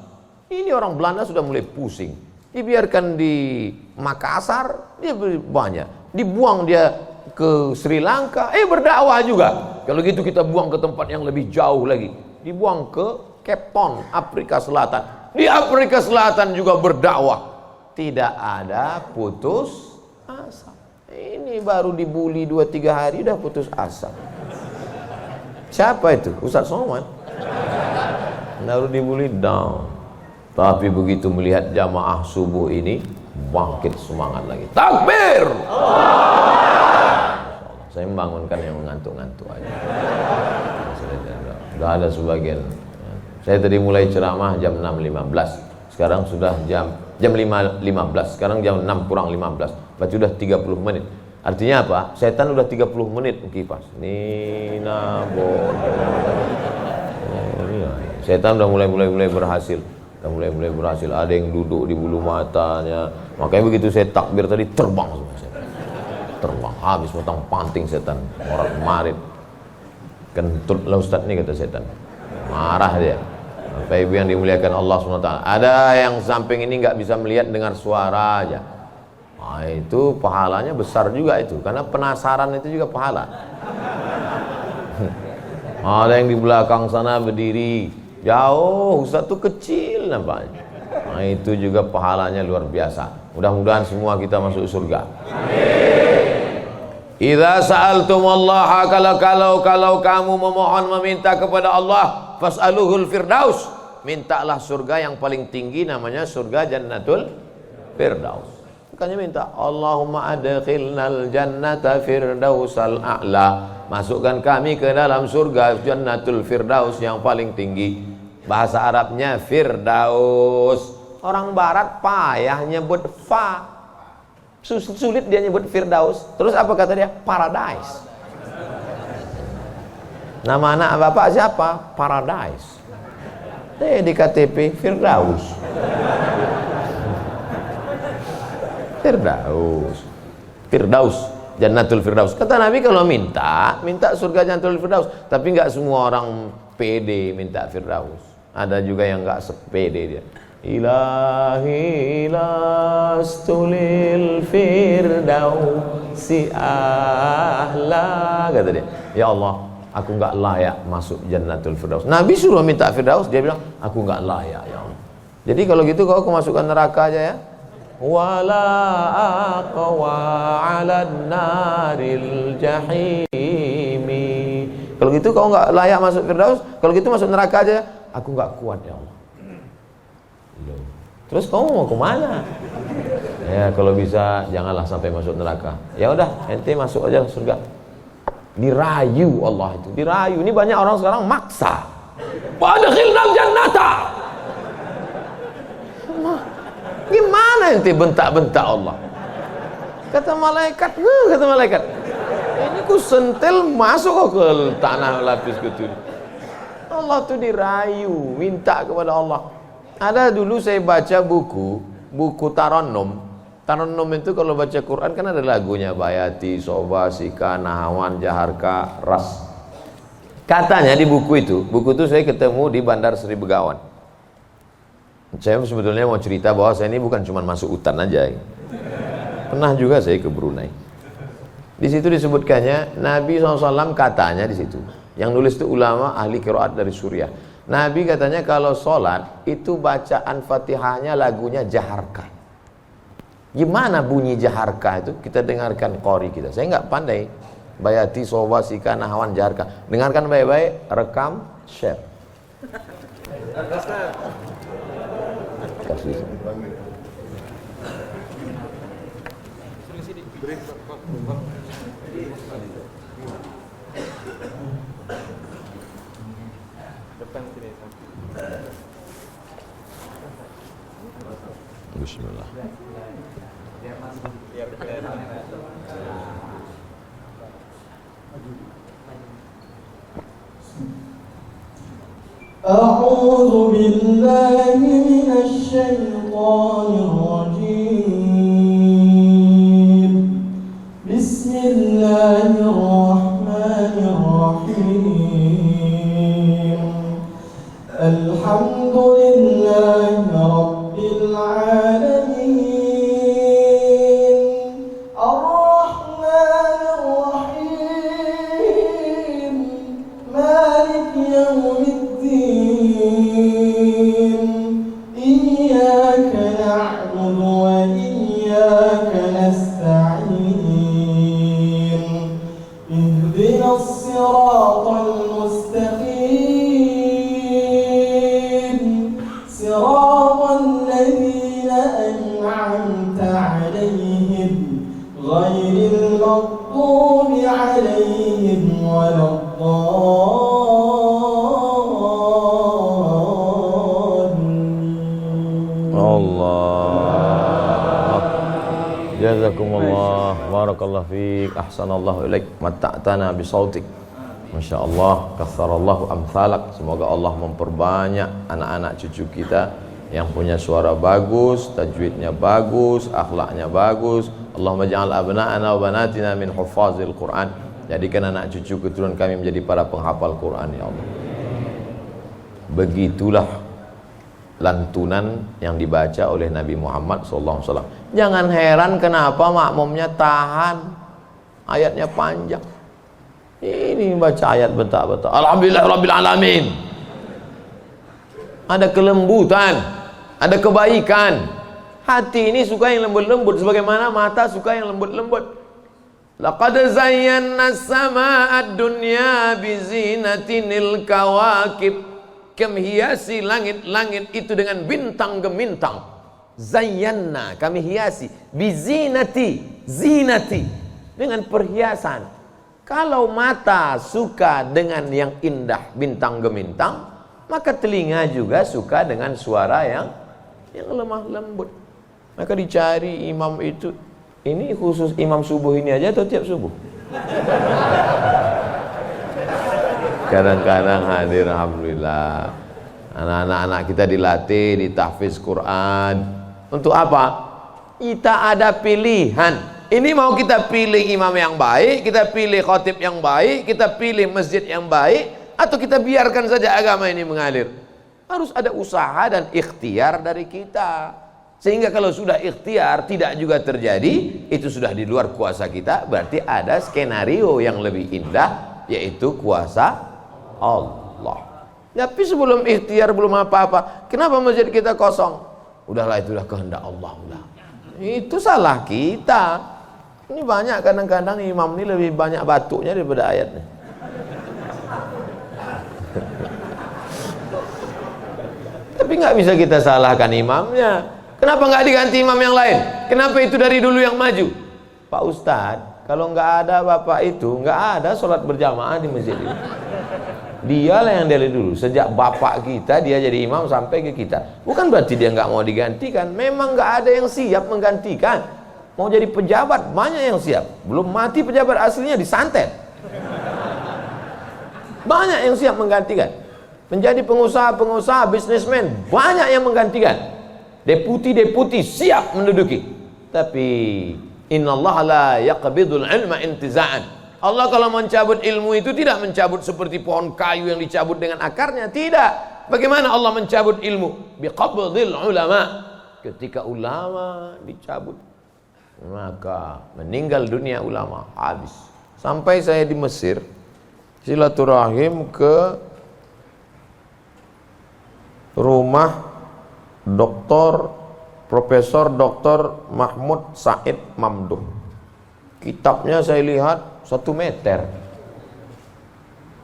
Ini orang Belanda sudah mulai pusing. Dibiarkan di Makassar, dia banyak. Dibuang dia ke Sri Lanka, berdakwah juga. Kalau gitu kita buang ke tempat yang lebih jauh lagi. Dibuang ke Cape Town, Afrika Selatan. Di Afrika Selatan juga berdakwah. Tidak ada putus asa. Ini baru dibully 2-3 hari udah putus asa. Siapa itu? Ustaz Somad. Baru dibully down. Tapi begitu melihat jamaah subuh ini, bangkit semangat lagi. Takbir! Saya membangunkan yang mengantuk-ngantuk aja. Sudah ada sebagian. Saya tadi mulai ceramah jam 6.15. Sekarang sudah jam 5.15. Sekarang jam 6 kurang 15. Berarti sudah 30 menit. Artinya apa? Setan udah 30 menit kipas. Nina bodoh. Setan udah mulai berhasil. Udah mulai berhasil. Ada yang duduk di bulu matanya. Makanya begitu saya takbir tadi terbang semua setan. Terbang habis potong panting setan. Orang marit. Kentut lah Ustaz nih kata setan. Marah dia. Bapak Ibu yang dimuliakan Allah SWT, ada yang samping ini nggak bisa melihat dengar suara aja. Nah, itu pahalanya besar juga itu, karena penasaran itu juga pahala. Ada yang di belakang sana berdiri jauh, Ustaz tuh kecil nampaknya. Nah, itu juga pahalanya luar biasa. Mudah-mudahan semua kita masuk surga. Idza sa'altumullaha, kalau kamu memohon meminta kepada Allah, fas'aluhul firdaus, mintalah surga yang paling tinggi, namanya surga Jannatul Firdaus. Makanya minta Allahumma adkhilnal jannata firdausal a'la, masukkan kami ke dalam surga Jannatul Firdaus yang paling tinggi. Bahasa Arabnya Firdaus. Orang barat payah nyebut fa, sulit dia nyebut Firdaus. Terus apa kata dia? Paradise. Nama anak bapak siapa? Paradise. Di KTP Firdaus. Firdaus, Jannatul Firdaus. Kata Nabi kalau minta surga Jannatul Firdaus. Tapi nggak semua orang pede minta Firdaus. Ada juga yang nggak sepede dia. Ilahi lastulil firdausi ahla, kata dia. Ya Allah, aku nggak layak masuk Jannatul Firdaus. Nabi suruh minta Firdaus, dia bilang aku nggak layak ya Allah. Jadi kalau gitu kau masukkan neraka aja ya. Wala aqwa 'alan naril jahimi. Kalau gitu kau nggak layak masuk Firdaus, kalau gitu masuk neraka aja. Aku nggak kuat ya Allah. Terus kamu mau kemana? Ya kalau bisa janganlah sampai masuk neraka. Ya udah, ente masuk aja surga. Dirayu Allah itu, dirayu. Ini banyak orang sekarang maksa. Wadkhilnal jannata. Gimana ente bentak-bentak Allah? Kata malaikat, ini ku sentil masuk ke tanah lapis gitu. Allah tuh dirayu, minta kepada Allah. Ada dulu saya baca buku Tarannum. Tarannum itu kalau baca Quran kan ada lagunya, Bayati, Soba, Sika, Nahawan, Jaharka, Ras. Katanya di buku itu saya ketemu di Bandar Seri Begawan. Saya sebetulnya mau cerita bahwa saya ini bukan cuma masuk hutan aja. Pernah juga saya ke Brunei. Di situ disebutkannya Nabi SAW katanya di situ. Yang nulis itu ulama ahli qiraat dari Suriah. Nabi katanya kalau sholat itu bacaan Fatihahnya lagunya Jaharka. Gimana bunyi Jaharka itu? Kita dengarkan qori kita. Saya nggak pandai. Bayati, Soba, Sika, Nahawan, Jaharka. Dengarkan baik-baik, rekam, share. Kasih. Bismillah. أعوذ بالله من الشيطان الرجيم. بسم الله الرحمن الرحيم. الحمد لله رب العالمين. الرحمن الرحيم. مالك يوم الدين. إياك نعبد وإياك نستعين. اهدنا الصراط المستقيم. صراط الذين أنعمت عليهم غير المغضوب عليهم ولا الضالين. Allah. Jazakumullah, barakallahu fiik, ahsanallahu ilaik, matta'tana bisautik. Masya Allah, katsarallahu amsalak. Semoga Allah memperbanyak anak-anak cucu kita yang punya suara bagus, tajwidnya bagus, akhlaknya bagus. Allahumma ja'al abna'ana wa banatina min huffazil Quran. Jadikan anak cucu keturunan kami menjadi para penghafal Quran ya Allah. Begitulah lantunan yang dibaca oleh Nabi Muhammad SAW. Jangan heran kenapa makmumnya tahan, ayatnya panjang. Ini baca ayat bentak-bentak, alhamdulillah rabbil alamin. Ada kelembutan, ada kebaikan. Hati ini suka yang lembut-lembut, sebagaimana mata suka yang lembut-lembut. Laqad zayyana as-samaa'a ad-dunya bizinatinil kawakib. Kami hiasi langit-langit itu dengan bintang gemintang. Zayyana, kami hiasi bizinati, zinati, dengan perhiasan. Kalau mata suka dengan yang indah bintang gemintang, maka telinga juga suka dengan suara yang lemah lembut. Maka dicari imam itu, ini khusus imam subuh ini aja atau tiap subuh? Kadang-kadang hadir, alhamdulillah. Anak-anak kita dilatih di tahfiz Quran. Untuk apa? Kita ada pilihan. Ini mau kita pilih imam yang baik, kita pilih khatib yang baik, kita pilih masjid yang baik, atau kita biarkan saja agama ini mengalir. Harus ada usaha dan ikhtiar dari kita. Sehingga kalau sudah ikhtiar tidak juga terjadi, itu sudah di luar kuasa kita. Berarti ada skenario yang lebih indah, yaitu kuasa Allah. Tapi sebelum ikhtiar belum apa-apa, kenapa masjid kita kosong? Udahlah, itulah kehendak Allah. Udah. Itu salah kita. Ini banyak kadang-kadang imam ini lebih banyak batuknya daripada ayatnya. Tapi nggak bisa kita salahkan imamnya. Kenapa nggak diganti imam yang lain? Kenapa itu dari dulu yang maju? Pak Ustadz, kalau nggak ada bapak itu, nggak ada sholat berjamaah di masjid ini. Dialah yang dari dulu. Sejak bapak kita dia jadi imam sampai ke kita. Bukan berarti dia nggak mau digantikan. Memang nggak ada yang siap menggantikan. Mau jadi pejabat banyak yang siap. Belum mati pejabat aslinya disantet. Banyak yang siap menggantikan. Menjadi pengusaha-pengusaha, bisnismen banyak yang menggantikan. Deputi-deputi siap menduduki. Tapi innallaha la yaqbidul ilma intiza'an. Allah kalau mencabut ilmu itu tidak mencabut seperti pohon kayu yang dicabut dengan akarnya. Tidak. Bagaimana Allah mencabut ilmu? Biqabdil ulama. Ketika ulama dicabut, maka meninggal dunia ulama, habis. Sampai saya di Mesir silaturahim ke rumah Profesor Dr. Mahmud Said Mamduh. Kitabnya saya lihat 1 meter.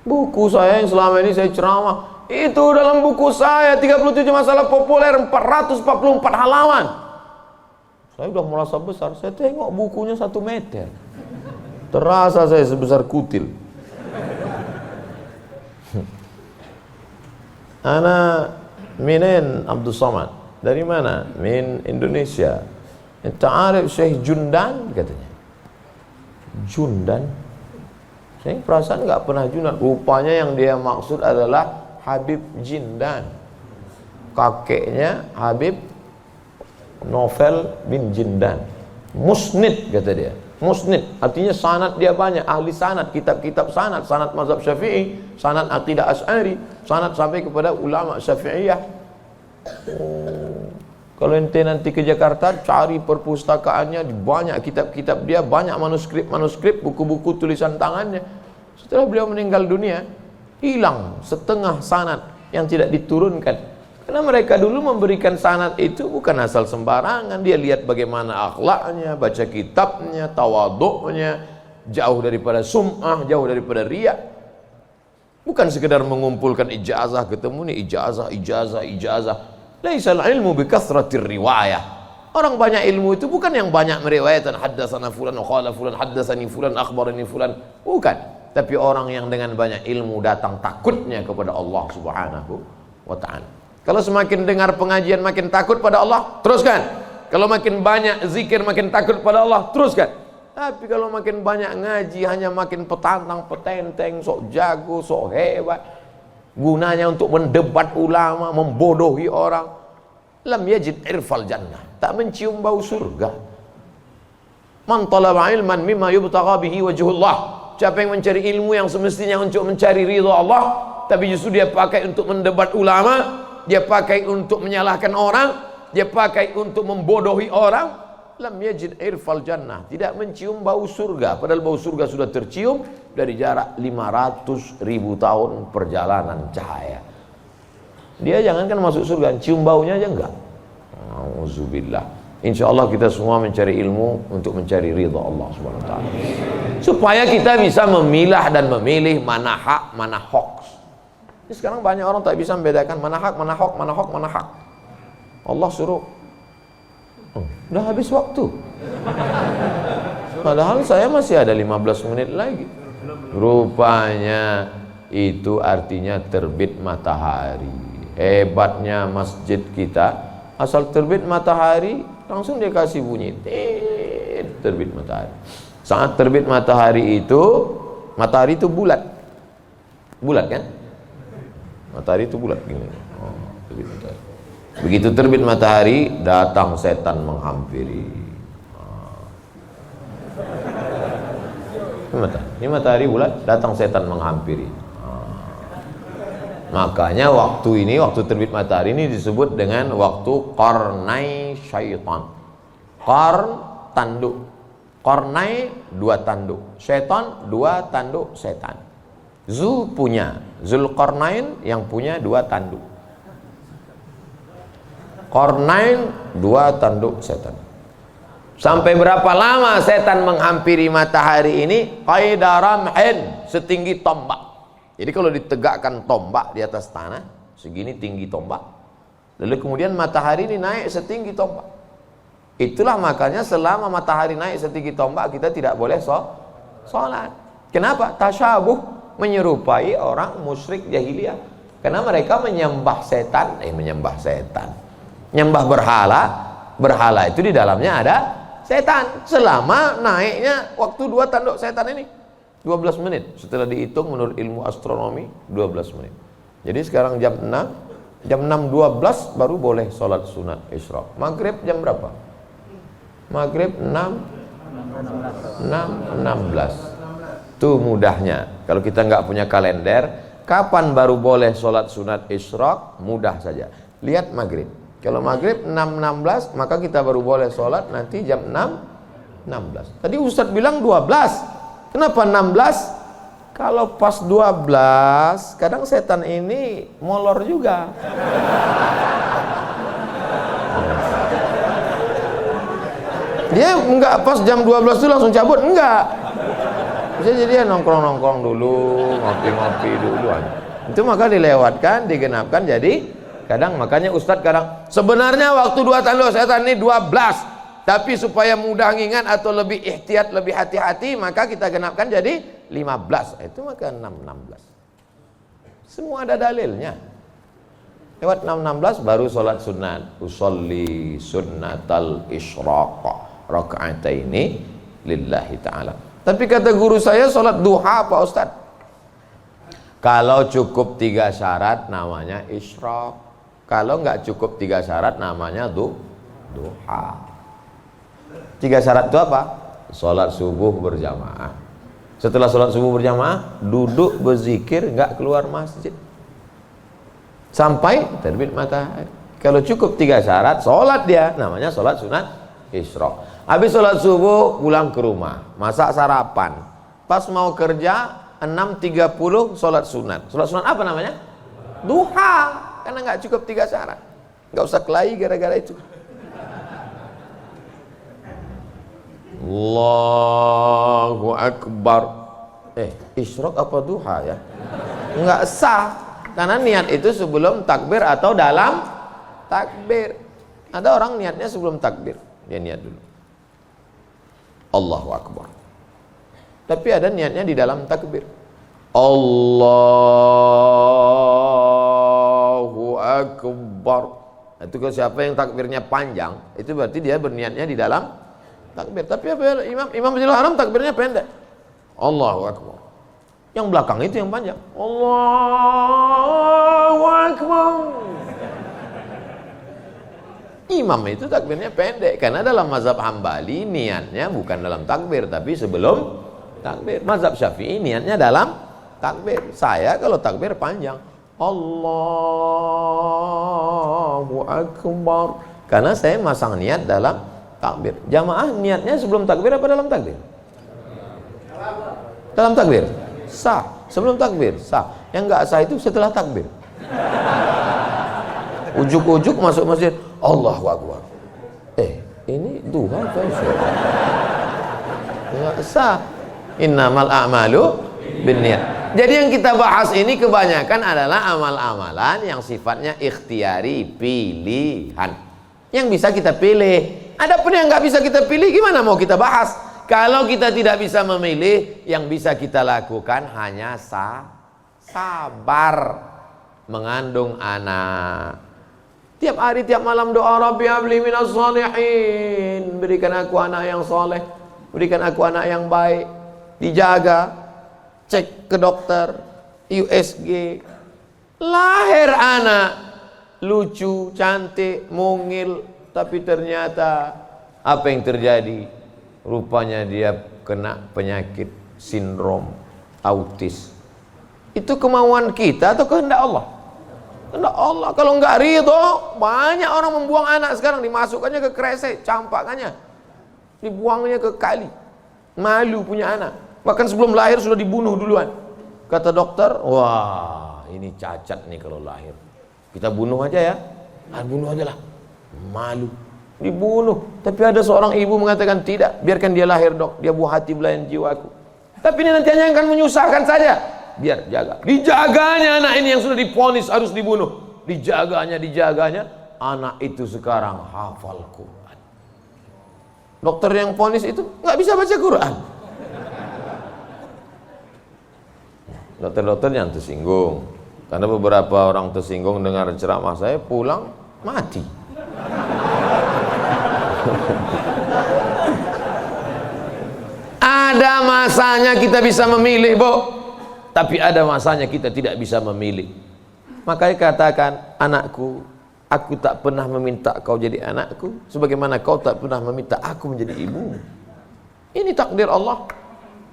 Buku saya yang selama ini saya ceramah, itu dalam buku saya 37 masalah populer 444 halaman. Saya udah merasa besar, saya tengok bukunya 1 meter. Terasa saya sebesar kutil. Ana minen Abdul Somad. Dari mana? Min Indonesia. Ta'arif Syekh Jundan katanya. Jundan? Saya perasaan nggak pernah Jundan. Rupanya yang dia maksud adalah Habib Jindan. Kakeknya Habib Novel bin Jindan. Musnid kata dia. Musnid artinya sanad dia banyak, ahli sanad, kitab-kitab sanad, sanad mazhab Syafi'i, sanad aqidah Asy'ari, sanad sampai kepada ulama Syafi'iyah. Kalau ente nanti ke Jakarta cari perpustakaannya, banyak kitab-kitab dia, banyak manuskrip, buku-buku tulisan tangannya. Setelah beliau meninggal dunia, hilang setengah sanad yang tidak diturunkan. Karena mereka dulu memberikan sanad itu bukan asal sembarangan. Dia lihat bagaimana akhlaknya, baca kitabnya, tawaduknya, jauh daripada sum'ah, jauh daripada riya. Bukan sekedar mengumpulkan ijazah, ketemu nih ijazah. Laisal ilmu bikathratir riwayah. Orang banyak ilmu itu bukan yang banyak meriwayatkan haddatsana fulan wa qala fulan haddatsani fulan akhbarani fulan. Bukan. Tapi orang yang dengan banyak ilmu datang takutnya kepada Allah Subhanahu wa ta'ala. Kalau semakin dengar pengajian makin takut pada Allah, teruskan. Kalau makin banyak zikir makin takut pada Allah, teruskan. Tapi kalau makin banyak ngaji hanya makin petantang, petenteng, sok jago, sok hebat. Gunanya untuk mendebat ulama, membodohi orang. Lam yajid irfal jannah. Tak mencium bau surga. Man talaba ilman mimma yubtagha bihi wajhullah. Siapa yang mencari ilmu yang semestinya untuk mencari ridha Allah, tapi justru dia pakai untuk mendebat ulama, dia pakai untuk menyalahkan orang, dia pakai untuk membodohi orang. Lam yajid irfal jannah, tidak mencium bau surga, padahal bau surga sudah tercium dari jarak 500.000 tahun perjalanan cahaya. Dia jangankan masuk surga, cium baunya aja enggak. Auzubillah. Insyaallah kita semua mencari ilmu untuk mencari ridha Allah Subhanahu wa taala, supaya kita bisa memilah dan memilih mana hak, mana hoax. Ini sekarang banyak orang tak bisa membedakan mana hak, mana hoax, mana hoax, mana hak. Allah suruh, udah habis waktu, padahal saya masih ada 15 menit lagi. Rupanya itu artinya terbit matahari. Hebatnya masjid kita, asal terbit matahari langsung dia kasih bunyi terbit matahari. Saat terbit matahari itu bulat kan, matahari itu bulat gini. Terbit matahari. Begitu terbit matahari, datang setan menghampiri. Ini matahari bulat, datang setan menghampiri. Makanya waktu terbit matahari ini disebut dengan waktu qarnai syaitan. Qarn, tanduk. Qarnai, 2 tanduk. Syaitan, 2 tanduk setan. Zulqarnain yang punya 2 tanduk. Qarnain, 2 tanduk setan. Sampai berapa lama setan menghampiri matahari ini? Qaidaramhin, setinggi tombak. Jadi kalau ditegakkan tombak di atas tanah, segini tinggi tombak, lalu kemudian matahari ini naik setinggi tombak. Itulah makanya selama matahari naik setinggi tombak, kita tidak boleh sholat. Kenapa? Tasyabuh, menyerupai orang musyrik jahiliyah. Karena mereka menyembah setan. Menyembah berhala itu di dalamnya ada setan. Selama naiknya waktu 2 tanduk setan ini 12 menit, setelah dihitung menurut ilmu astronomi 12 menit. Jadi sekarang jam 6.12 baru boleh sholat sunat isyraq. Maghrib jam berapa? Maghrib 6.16. Tuh mudahnya. Kalau kita nggak punya kalender, kapan baru boleh sholat sunat isyraq? Mudah saja. Lihat maghrib. Kalau maghrib 6.16, maka kita baru boleh sholat nanti jam 6.16. Tadi Ustadz bilang 12. Kenapa 16? Kalau pas 12, kadang setan ini molor juga. Dia enggak pas jam 12 itu langsung cabut, enggak. Bisa jadi dia nongkrong-nongkrong dulu, ngopi-ngopi dulu aja. Itu maka dilewatkan, digenapkan, jadi kadang makanya Ustadz kadang sebenarnya waktu 2 tanduk setan ini 12. Tapi supaya mudah ngingat atau lebih ihtiyat, lebih hati-hati, maka kita genapkan jadi 15. Itu maka 6.16. Semua ada dalilnya. Lewat 6.16 baru sholat sunat. Usolli sunnatal isyraq raka'ataini lillahi ta'ala. Tapi kata guru saya sholat duha Pak Ustadz. Kalau cukup 3 syarat namanya isyraq. Kalau nggak cukup 3 syarat namanya duha. 3 syarat itu apa? Sholat subuh berjamaah. Setelah sholat subuh berjamaah, duduk berzikir, nggak keluar masjid sampai terbit matahari. Kalau cukup 3 syarat, sholat dia, namanya sholat sunat isyraq. Habis sholat subuh, pulang ke rumah, masak sarapan. Pas mau kerja, 6.30 sholat sunat. Sholat sunat apa namanya? Duha. Karena nggak cukup 3 syarat. Nggak usah kelahi gara-gara itu. Allahu Akbar. Isyraq apa duha ya? Enggak sah. Karena niat itu sebelum takbir atau dalam takbir. Ada orang niatnya sebelum takbir. Dia niat dulu Allahu Akbar. Tapi ada niatnya di dalam takbir. Allahu Akbar. Itu kalau siapa yang takbirnya panjang, itu berarti dia berniatnya di dalam takbir. Tapi apa Imam Masjidil Haram takbirnya pendek. Allahu Akbar. Yang belakang itu yang panjang. Allahu Akbar. Imam itu takbirnya pendek karena dalam mazhab Hambali niatnya bukan dalam takbir tapi sebelum takbir. Mazhab Syafi'i niatnya dalam takbir. Saya kalau takbir panjang. Allahu Akbar. Karena saya masang niat dalam takbir. Jamaah niatnya sebelum takbir apa dalam takbir? Dalam takbir. Sah. Sebelum takbir sah. Yang enggak sah itu setelah takbir. Ujuk-ujuk masuk masjid, Allahu Akbar. Ini duha kan? Enggak sah. Innamal a'malu binniyat. Jadi yang kita bahas ini kebanyakan adalah amal-amalan yang sifatnya ikhtiari, pilihan. Yang bisa kita pilih. Adapun yang nggak bisa kita pilih, gimana mau kita bahas? Kalau kita tidak bisa memilih, yang bisa kita lakukan hanya sabar mengandung anak. Tiap hari, tiap malam doa, Rabbi habli minas shalihin. Berikan aku anak yang soleh, berikan aku anak yang baik. Dijaga, cek ke dokter, USG, lahir anak lucu, cantik, mungil, tapi ternyata apa yang terjadi? Rupanya dia kena penyakit sindrom autis. Itu kemauan kita atau kehendak Allah? Kehendak Allah. Kalau enggak ridho, banyak orang membuang anak sekarang, dimasukkannya ke kresek, campakannya dibuangnya ke kali. Malu punya anak. Bahkan sebelum lahir sudah dibunuh duluan. Kata dokter, wah ini cacat nih kalau lahir. Kita bunuh aja ya. Bunuh aja lah. Malu. Dibunuh. Tapi ada seorang ibu mengatakan, tidak, biarkan dia lahir dok. Dia buah hati belayan jiwaku. Tapi ini nanti hanya akan menyusahkan saja. Biar jaga. Dijaganya anak ini yang sudah divonis harus dibunuh. Dijaganya. Anak itu sekarang hafal Quran. Dokter yang vonis itu nggak bisa baca Quran. Dokter-dokter yang tersinggung, karena beberapa orang tersinggung dengar ceramah saya, pulang mati. Ada masanya kita bisa memilih, Bu, tapi ada masanya kita tidak bisa memilih. Makanya katakan, anakku, aku tak pernah meminta kau jadi anakku, sebagaimana kau tak pernah meminta aku menjadi ibumu. Ini takdir Allah,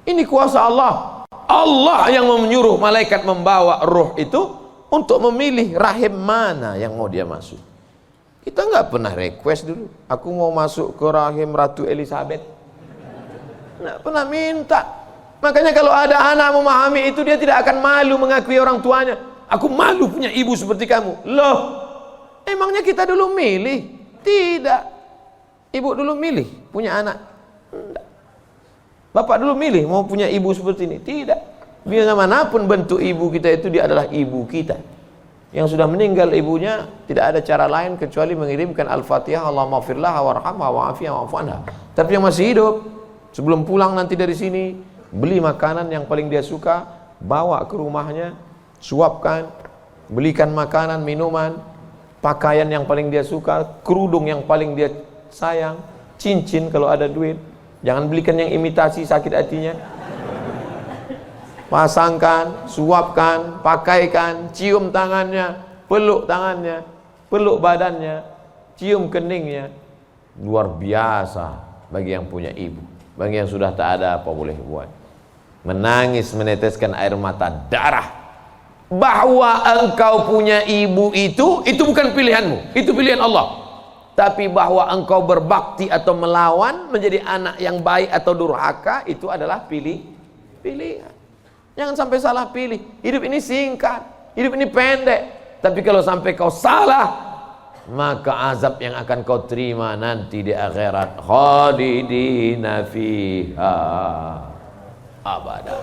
ini kuasa Allah. Allah yang menyuruh malaikat membawa roh itu untuk memilih rahim mana yang mau dia masuk. Kita nggak pernah request dulu, aku mau masuk ke rahim Ratu Elizabeth. Nggak pernah minta. Makanya kalau ada anak memahami itu, dia tidak akan malu mengakui orang tuanya. Aku malu punya ibu seperti kamu. Loh, emangnya kita dulu milih? Tidak. Ibu dulu milih punya anak? Tidak. Bapak dulu milih mau punya ibu seperti ini? Tidak. Bagaimanapun bentuk ibu kita itu, dia adalah ibu kita. Yang sudah meninggal ibunya, tidak ada cara lain kecuali mengirimkan Al-Fatihah, Allahumma firlaha warhamha wa'afiyah wa'fu anha. Tapi yang masih hidup, sebelum pulang nanti dari sini, beli makanan yang paling dia suka, bawa ke rumahnya, suapkan, belikan makanan, minuman, pakaian yang paling dia suka, kerudung yang paling dia sayang, cincin kalau ada duit. Jangan belikan yang imitasi, sakit hatinya. Pasangkan, suapkan, pakaikan, cium tangannya, peluk badannya, cium keningnya. Luar biasa bagi yang punya ibu. Bagi yang sudah tak ada, apa boleh buat? Menangis, meneteskan air mata darah. Bahwa engkau punya ibu itu bukan pilihanmu, itu pilihan Allah. Tapi bahwa engkau berbakti atau melawan, menjadi anak yang baik atau durhaka, itu adalah pilihan. Jangan sampai salah pilih. Hidup ini singkat, hidup ini pendek. Tapi kalau sampai kau salah, maka azab yang akan kau terima nanti di akhirat, khalidina fiha abada.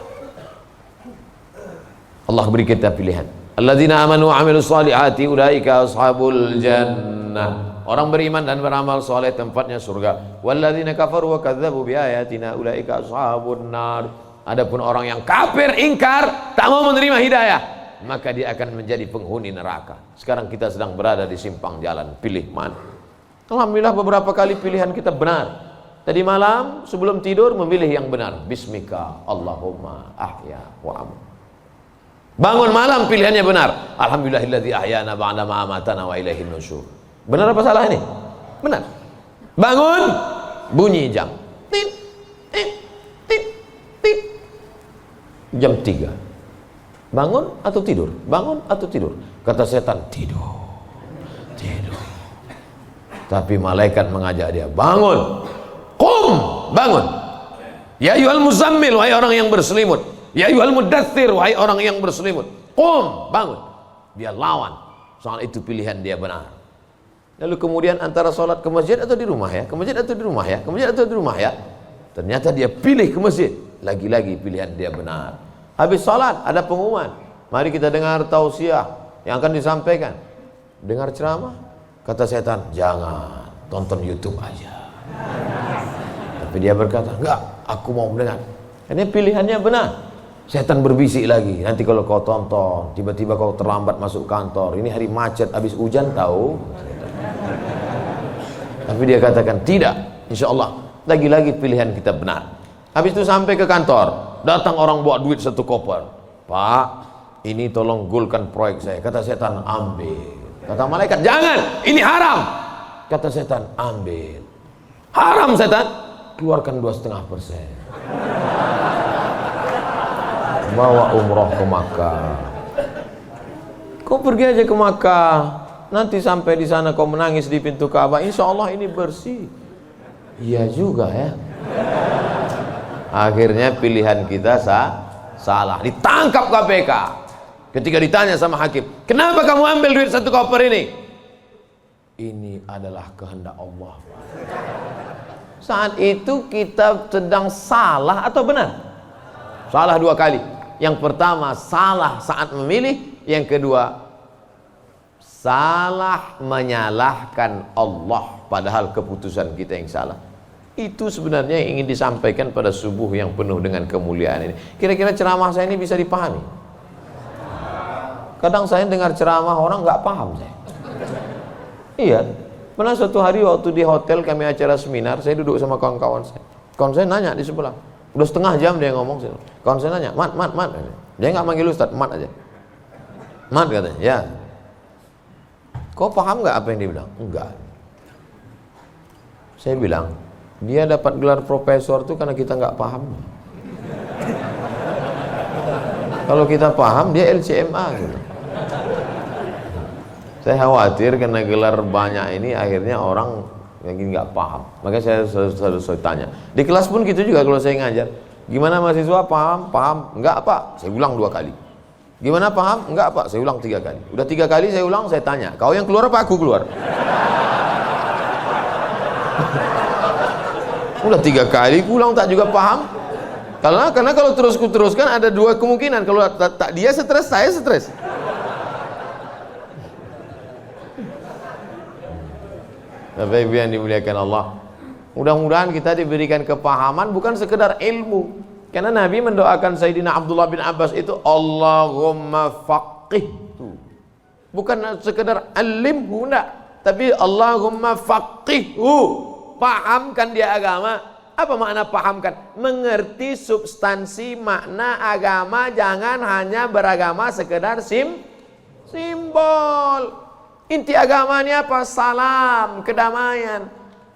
Allah beri kita pilihan. Alladzina amanu wa amilus solihati ulaika ashabul jannah. Orang beriman dan beramal soleh tempatnya surga. Walladzina kafaru wa kadzdzabu biayatina ulaika ashabun nar. Adapun orang yang kafir, ingkar, tak mau menerima hidayah, maka dia akan menjadi penghuni neraka. Sekarang kita sedang berada di simpang jalan, pilih mana? Alhamdulillah beberapa kali pilihan kita benar. Tadi malam sebelum tidur memilih yang benar. Bismika Allahumma ahya wa amut. Bangun malam pilihannya benar. Alhamdulillahilladzi ahyana ba'da ma amatana wa ilaihin nusyur. Benar apa salah ini? Benar. Bangun, bunyi jam. Tit, tit, tit, tit. Jam 3. Bangun atau tidur? Bangun atau tidur? Kata setan, tidur. Tidur. Tapi malaikat mengajak dia, bangun. Qum, bangun. Ya ayyuhal muzammil, wahai orang yang berselimut. Ya ayyuhal mudaththir, wahai orang yang berselimut. Qum, bangun. Dia lawan. Soal itu pilihan dia benar. Lalu kemudian antara sholat ke masjid atau di rumah ya, ke masjid atau di rumah ya, ke masjid atau di rumah ya. Ternyata dia pilih ke masjid. Lagi-lagi pilihan dia benar. Habis sholat ada pengumuman. Mari kita dengar tausiah yang akan disampaikan. Dengar ceramah. Kata setan, jangan, tonton YouTube aja. Tapi dia berkata, enggak, aku mau mendengar. Ini pilihannya benar. Setan berbisik lagi, nanti kalau kau tonton, tiba-tiba kau terlambat masuk kantor, ini hari macet, habis hujan tahu. Tapi dia katakan, tidak, insya Allah, lagi-lagi pilihan kita benar. Habis itu sampai ke kantor, datang orang bawa duit 1 koper. Pak, ini tolong gulkan proyek saya. Kata setan, ambil. Kata malaikat, jangan, ini haram. Kata setan, ambil. Haram setan, keluarkan 2,5%. Bawa umroh ke Makkah. Kau pergi aja ke Makkah. Nanti sampai di sana kau menangis di pintu Ka'bah. Insya Allah ini bersih. Iya juga ya. Akhirnya pilihan kita salah. Ditangkap KPK. Ketika ditanya sama hakim, kenapa kamu ambil duit 1 koper ini? Ini adalah kehendak Allah. Saat itu kita sedang salah atau benar? Salah 2 kali. Yang pertama salah saat memilih, yang kedua salah menyalahkan Allah padahal keputusan kita yang salah. Itu sebenarnya yang ingin disampaikan pada subuh yang penuh dengan kemuliaan ini. Kira-kira ceramah saya ini bisa dipahami? Kadang saya dengar ceramah orang nggak paham saya. Iya, pernah suatu hari waktu di hotel kami acara seminar, saya duduk sama kawan-kawan saya. Kawan saya nanya di sebelah, udah setengah jam dia ngomong. Kawan saya nanya, mat. Dia nggak manggil Ustaz, mat aja. Mat katanya, ya. Kau paham nggak apa yang dia bilang? Enggak. Saya bilang, dia dapat gelar profesor tuh karena kita nggak paham. Kalau kita paham, dia LCMA gitu. Saya khawatir karena gelar banyak ini akhirnya orang yang nggak paham. Makanya saya selalu tanya. Di kelas pun gitu juga kalau saya ngajar. Gimana mahasiswa paham? Paham? Enggak Pak. Saya ulang 2 kali. Gimana paham? Enggak Pak. Saya ulang 3 kali. Udah 3 kali saya ulang, saya tanya. Kau yang keluar apa aku keluar? Udah 3 kali ulang tak juga paham. Karena kalau teruskan ada 2 kemungkinan. Kalau tak dia stres, saya stres. Bapak Ibu yang dimuliakan Allah, mudah-mudahan kita diberikan kepahaman bukan sekedar ilmu. Karena Nabi mendoakan Sayyidina Abdullah bin Abbas itu Allahumma faqihhu, bukan sekedar alimhu, enggak, tapi Allahumma faqihhu, pahamkan dia agama. Apa makna pahamkan? Mengerti substansi makna agama, jangan hanya beragama sekedar simbol. Inti agama ini apa? Salam, kedamaian.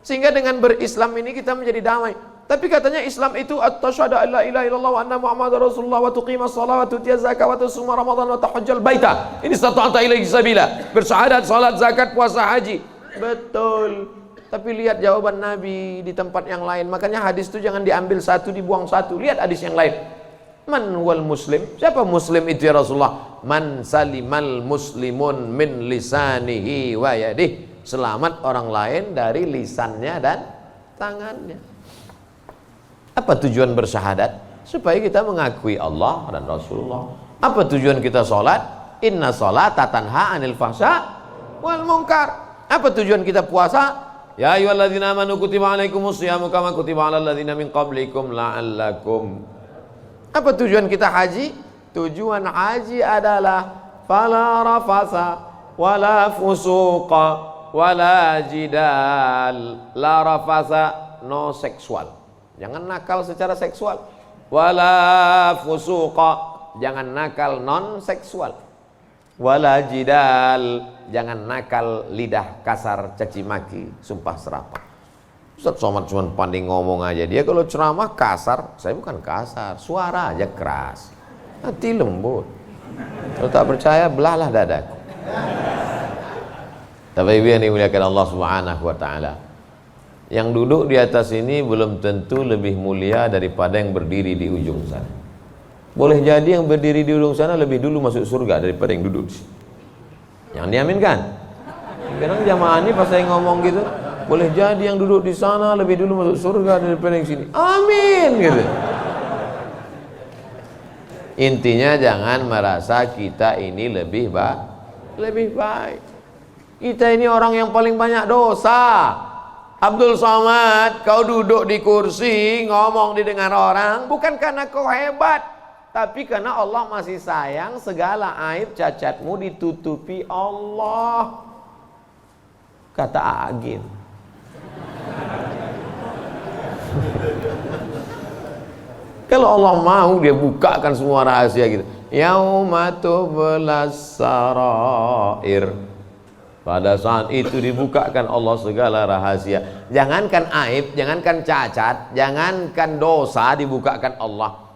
Sehingga dengan berislam ini kita menjadi damai. Tapi katanya Islam itu at-tasyhadu an la ilaha illallah wa anna muhammadar rasulullah wa tuqimas shalah wa tutiyaz zakah wa tasuma ramadan wa tahajjal baita. Ini stata'ta ilaihi sabila. Bersyahadat, salat, zakat, puasa, haji. Betul. Tapi lihat jawaban Nabi di tempat yang lain. Makanya hadis itu jangan diambil satu dibuang satu. Lihat hadis yang lain. Man wal muslim? Siapa muslim itu ya Rasulullah? Man salimal muslimun min lisanihi wa yadih. Selamat orang lain dari lisannya dan tangannya. Apa tujuan bersyahadat? Supaya kita mengakui Allah dan Rasulullah. Apa tujuan kita sholat? Inna sholata tanha anil fahsya wal munkar. Apa tujuan kita puasa? Ya ayyuhalladzina amanu kutiba alaikumus syiyamu kama kutiba alal ladzina min qablikum la'allakum. Apa tujuan kita haji? Tujuan haji adalah fala rafasa wala fusuqa wala jidal. La rafasa, no seksual, jangan nakal secara seksual. Wala fusuqa, jangan nakal non seksual. Wala jidal, jangan nakal lidah kasar, caci maki, sumpah serapah. Ustaz Somad cuma pandai ngomong aja. Dia kalau ceramah kasar, saya bukan kasar, suara aja keras, hati lembut. Kalau tak percaya, belahlah dadaku. Tapi ibu yang dimuliakan Allah Subhanahu wa taala, yang duduk di atas ini belum tentu lebih mulia daripada yang berdiri di ujung sana. Boleh jadi yang berdiri di ujung sana lebih dulu masuk surga daripada yang duduk di sini. Yang diaminkan. Kadang jamaah ini pas saya ngomong gitu, boleh jadi yang duduk di sana lebih dulu masuk surga daripada yang sini. Amin gitu. Intinya jangan merasa kita ini lebih baik. Kita ini orang yang paling banyak dosa. Abdul Somad, kau duduk di kursi ngomong didengar orang bukan karena kau hebat, tapi karena Allah masih sayang. Segala aib cacatmu ditutupi Allah, kata Agin. Kalau Allah mau, dia bukakan semua rahasia gitu. Yauma tublas sarair. Pada saat itu dibukakan Allah segala rahasia. Jangankan aib, jangankan cacat, jangankan dosa, dibukakan Allah.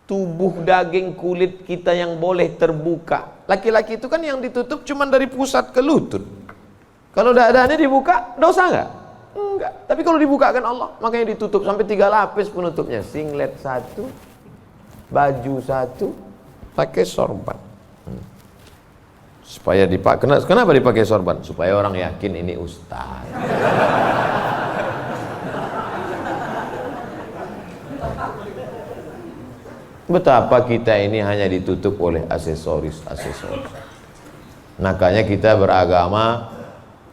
Tubuh daging kulit kita yang boleh terbuka. Laki-laki itu kan yang ditutup cuma dari pusat ke lutut. Kalau dadanya dibuka, dosa enggak? Enggak. Tapi kalau dibukakan Allah, makanya ditutup sampai 3 lapis penutupnya. Singlet 1, baju 1, pakai sorban. Supaya dipakai. Kenapa dipakai sorban? Supaya orang yakin ini ustaz. Betapa kita ini hanya ditutup oleh aksesoris. Makanya kita beragama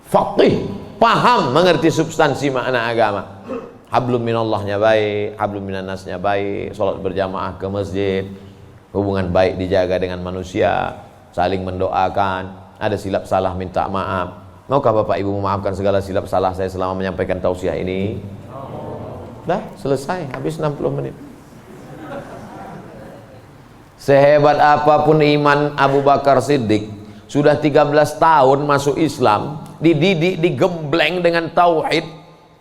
faqih, paham, mengerti substansi makna agama. Hablum minallahnya baik, hablum minannasnya baik, sholat berjamaah ke masjid, hubungan baik dijaga dengan manusia, saling mendoakan, ada silap salah minta maaf. Maukah Bapak Ibu memaafkan segala silap salah saya selama menyampaikan tausiah ini? Dah selesai, habis 60 menit. Sehebat apapun iman Abu Bakar Siddiq, sudah 13 tahun masuk Islam, dididik, digembleng dengan tauhid,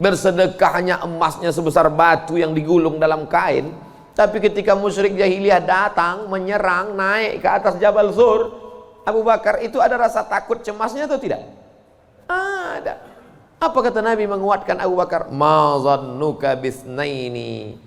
bersedekahnya emasnya sebesar batu yang digulung dalam kain. Tapi ketika musyrik jahiliyah datang menyerang, naik ke atas Jabal Zur, Abu Bakar itu ada rasa takut cemasnya atau tidak? Ada. Apa kata Nabi menguatkan Abu Bakar? Ma zannuka bisnaini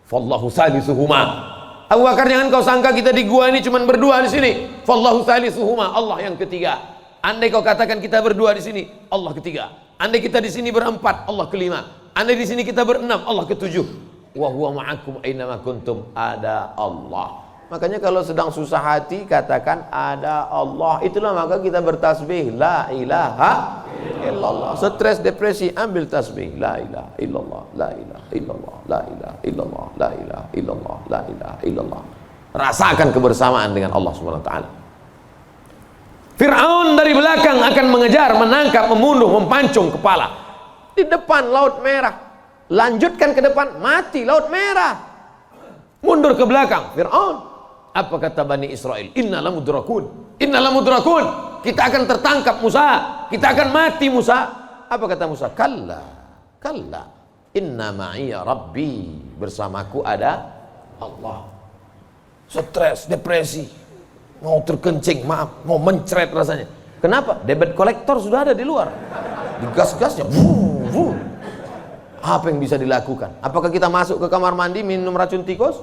fallahu salisuhuma. Abu Bakar, jangan kau sangka kita di gua ini cuma berdua di sini. Fallahu salisuhuma, Allah yang ketiga. Andai kau katakan kita berdua di sini, Allah ketiga. Andai kita di sini berempat, Allah kelima. Andai di sini kita berenam, Allah ketujuh. Wa huwa ma'akum aina ma kuntum, ada Allah. Makanya kalau sedang susah hati katakan ada Allah. Itulah maka kita bertasbih la ilaha illallah. Stres, depresi, ambil tasbih la ilaha illallah, la ilaha illallah, la ilaha illallah, la ilaha illallah, la ilaha illallah. Rasakan kebersamaan dengan Allah Subhanahu wa taala. Fir'aun dari belakang akan mengejar, menangkap, membunuh, mempancung kepala. Di depan Laut Merah. Lanjutkan ke depan, mati Laut Merah. Mundur ke belakang, Fir'aun. Apa kata Bani Israel? Innalah mudrakun, innalah mudrakun. Kita akan tertangkap Musa, kita akan mati Musa. Apa kata Musa? Kalla, kalla, inna ma'iya rabbi. Bersamaku ada Allah. Stres, depresi, mau terkencing, maaf, mau mencret rasanya. Kenapa? Debit kolektor sudah ada di luar, digas-gasnya. Apa yang bisa dilakukan? Apakah kita masuk ke kamar mandi minum racun tikus?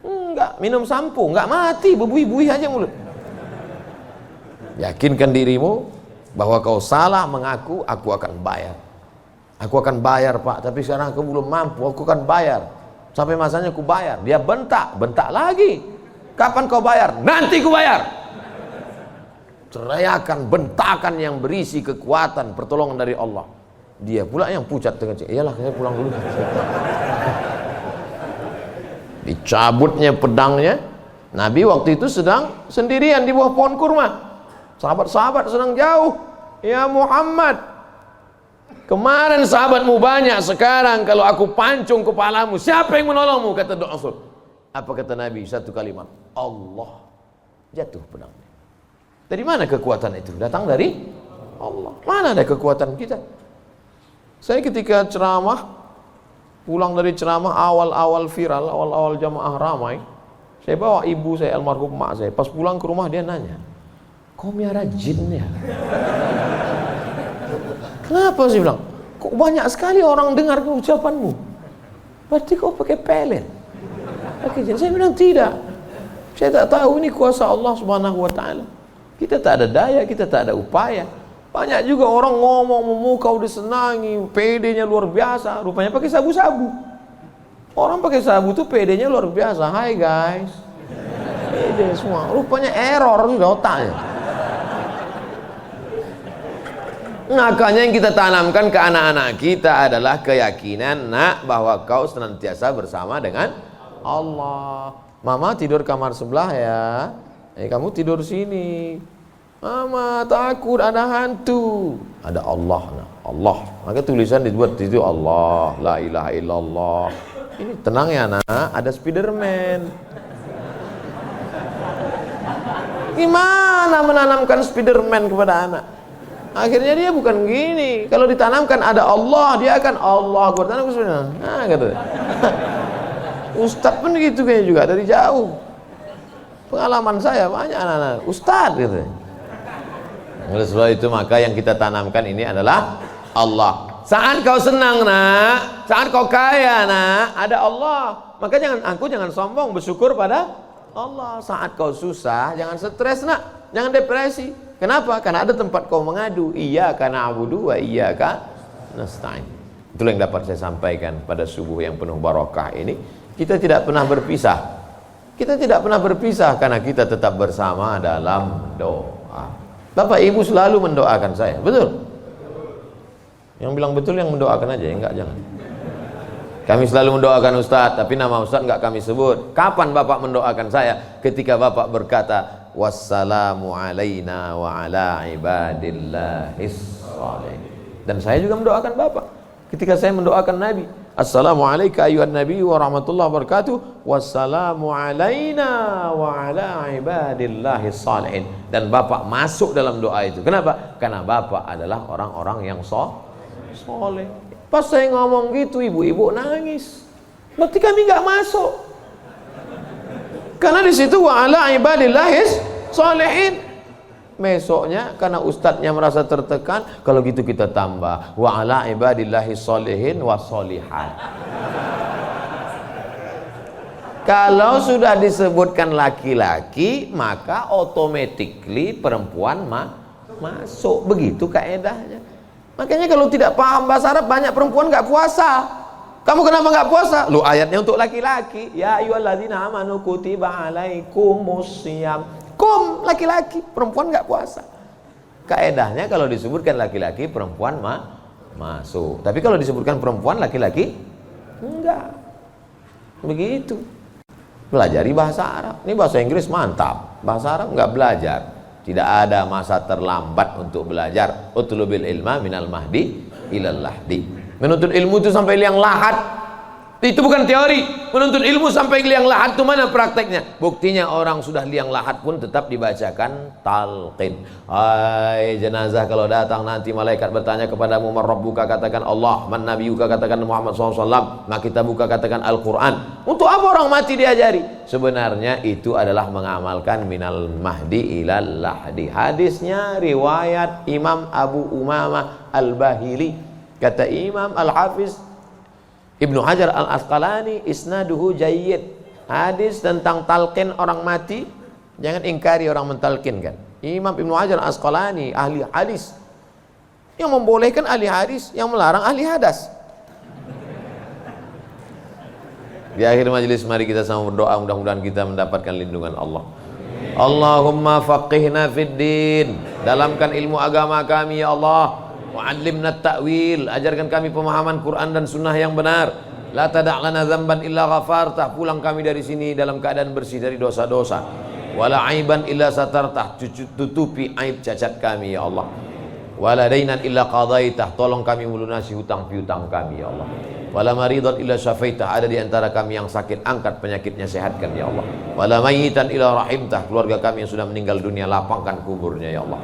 Enggak. Minum sampo? Enggak, mati, bebui-bui aja mulut. Yakinkan dirimu bahwa kau salah mengaku, aku akan bayar. Aku akan bayar Pak, tapi sekarang aku belum mampu, aku akan bayar. Sampai masanya aku bayar. Dia bentak, bentak lagi. Kapan kau bayar? Nanti ku bayar. Teriakan, bentakan yang berisi kekuatan, pertolongan dari Allah. Dia pula yang pucat dengan cik. Iyalah, saya pulang dulu. Dicabutnya pedangnya. Nabi waktu itu sedang sendirian di bawah pohon kurma. Sahabat-sahabat sedang jauh. Ya Muhammad, kemarin sahabatmu banyak, sekarang kalau aku pancung kepalamu, siapa yang menolongmu? Kata Du'asul. Apa kata Nabi? Satu kalimat, Allah. Jatuh pedangnya. Dari mana kekuatan itu? Datang dari Allah. Mana ada kekuatan kita? Saya ketika ceramah, pulang dari ceramah awal-awal viral, awal-awal jamaah ramai, Saya bawa ibu saya, almarhum mak saya. Pas pulang ke rumah dia nanya, kau miara jin ya? Kenapa sih bilang? Kok banyak sekali orang dengar ucapanmu? Berarti kau pakai pelet. Pakai jin. Saya bilang tidak. Saya tak tahu ini kuasa Allah Subhanahu wa taala. Kita tak ada daya, kita tak ada upaya. Banyak juga orang ngomong memukau disenangi, PD-nya luar biasa, rupanya pakai sabu-sabu. Orang pakai sabu tuh PD-nya luar biasa. Hai guys. PD semua, rupanya error sudah otaknya. Makanya yang kita tanamkan ke anak-anak kita adalah keyakinan bahwa kau senantiasa bersama dengan Allah. Mama tidur kamar sebelah ya. Kamu tidur sini. Mama takut ada hantu. Ada Allah. Allah. Maka tulisan dibuat itu Allah. La ilaha illallah. Ini tenang ya nak. Ada Spiderman. Gimana menanamkan Spiderman kepada anak? Akhirnya dia bukan gini. Kalau ditanamkan ada Allah, dia akan Allah. Gua tanam ke Spiderman. Nah, gitu. Ustadz pun gitu kayaknya juga dari jauh. Pengalaman saya banyak anak-anak Ustadz gitu. Oleh sebab itu maka yang kita tanamkan ini adalah Allah. Saat kau senang nak, saat kau kaya nak, ada Allah. Maka jangan sombong, bersyukur pada Allah. Saat kau susah, jangan stres nak, jangan depresi. Kenapa? Karena ada tempat kau mengadu. Iyyaka na'budu wa iyyaka nasta'in. Itulah yang dapat saya sampaikan pada subuh yang penuh barakah ini. Kita tidak pernah berpisah. Kita tidak pernah berpisah karena kita tetap bersama dalam doa. Bapak Ibu selalu mendoakan saya, betul? Yang bilang betul yang mendoakan aja, enggak jangan. Kami selalu mendoakan Ustadz, tapi nama Ustadz enggak kami sebut. Kapan Bapak mendoakan saya? Ketika Bapak berkata, wassalamu alaina wa ala ibadillahis shalihin. Dan saya juga mendoakan Bapak. Ketika saya mendoakan Nabi, assalamualaikum ayuhan nabi wa rahmatullahi wabarakatuh, wassalamu alaina wa ala ibadillahis shalihin. Dan Bapak masuk dalam doa itu. Kenapa? Karena Bapak adalah orang-orang yang soleh. Pas saya ngomong gitu, ibu-ibu nangis. Berarti kami nggak masuk. Karena di situ wa ala ibadillahis shalihin. Besoknya karena ustadznya merasa tertekan, kalau gitu kita tambah wa ala ibadillahis shalihin wa sholihat. Kalau sudah disebutkan laki-laki, maka automatically perempuan masuk. Begitu kaedahnya. Makanya kalau tidak paham bahasa Arab, banyak perempuan nggak puasa. Kamu kenapa nggak puasa? Lu ayatnya untuk laki-laki. Ya ayyuhalladzina amanu kutiba alaikumusiyam. Laki-laki, perempuan nggak puasa. Kaedahnya kalau disebutkan laki-laki, perempuan masuk. Tapi kalau disebutkan perempuan, laki-laki enggak. Begitu. Pelajari bahasa Arab. Ini bahasa Inggris mantap. Bahasa Arab nggak belajar. Tidak ada masa terlambat untuk belajar. Utlubil ilma minal mahdi ilal lahdi. Menuntut ilmu itu sampai liang lahat. Itu bukan teori. Menuntut ilmu sampai liang lahat itu mana prakteknya? Buktinya orang sudah liang lahat pun tetap dibacakan talqin. Hai jenazah, kalau datang nanti malaikat bertanya kepadamu, man rabbuka, katakan Allah, man nabiyuka, katakan Muhammad SAW, maka kita buka katakan Al-Quran. Untuk apa orang mati diajari? Sebenarnya itu adalah mengamalkan minal mahdi ilal lahdi. Hadisnya riwayat Imam Abu Umamah Al-Bahili. Kata Imam Al-Hafiz Ibnu Hajar Al-Asqalani, isnaduhu jayyid. Hadis tentang talqin orang mati, jangan ingkari orang mentalkinkan. Imam Ibnu Hajar Al-Asqalani, ahli hadis, yang membolehkan ahli hadis, yang melarang ahli hadas. Di akhir majelis mari kita sama berdoa, mudah-mudahan kita mendapatkan lindungan Allah. Allahumma faqihna fid din, dalamkan ilmu agama kami ya Allah. Wa'allimna ta'wil, ajarkan kami pemahaman Quran dan sunnah yang benar. La tada' lana dzamban illa ghafartah, pulang kami dari sini dalam keadaan bersih dari dosa-dosa. Wala aiban illa satartah, tutupi aib cacat kami ya Allah. Wala dainan illa qadaitah, tolong kami melunasi hutang piutang kami ya Allah. Wala maridan illa syafaitah, ada di antara kami yang sakit, angkat penyakitnya, sehatkan ya Allah. Wala mayitan illa rahimtah, keluarga kami yang sudah meninggal dunia, lapangkan kuburnya ya Allah.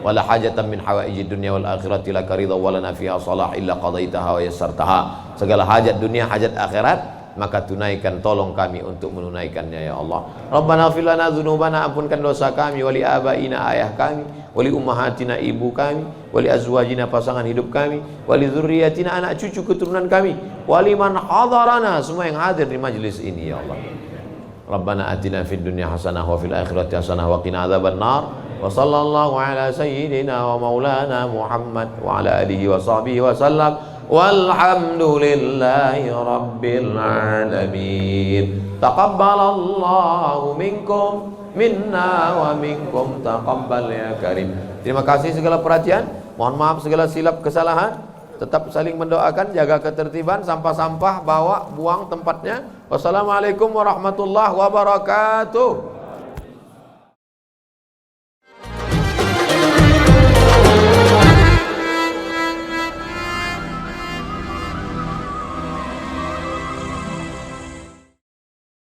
Wala hajatan min hawaijid dunya wal akhirati laka ridha wa lana fiha salah illa qadaitaha wa yassartaha. Segala hajat dunia, hajat akhirat maka tunaikan, tolong kami untuk menunaikannya ya Allah. Rabbana ighfir lana dzunubana, ampunkan dosa kami, wali abaina, ayah kami, wali ummahatina, ibu kami, wali azwajina, pasangan hidup kami, wali dzurriyyatina, anak cucu keturunan kami, wali man hadarana, semua yang hadir di majelis ini ya Allah. Rabbana atina fid dunya hasanah wa fil akhirati hasanah wa qina adzabannar. Wa sallallahu ala sayyidina wa maulana Muhammad wa ala alihi wa sahbihi wa sallam. Walhamdulillahi rabbil alamin. Taqabbalallahu minkum minna wa minkum taqabbal ya karim. Terima kasih segala perhatian. Mohon maaf segala silap kesalahan. Tetap saling mendoakan, jaga ketertiban, sampah-sampah bawa, buang tempatnya. Wassalamualaikum warahmatullahi wabarakatuh.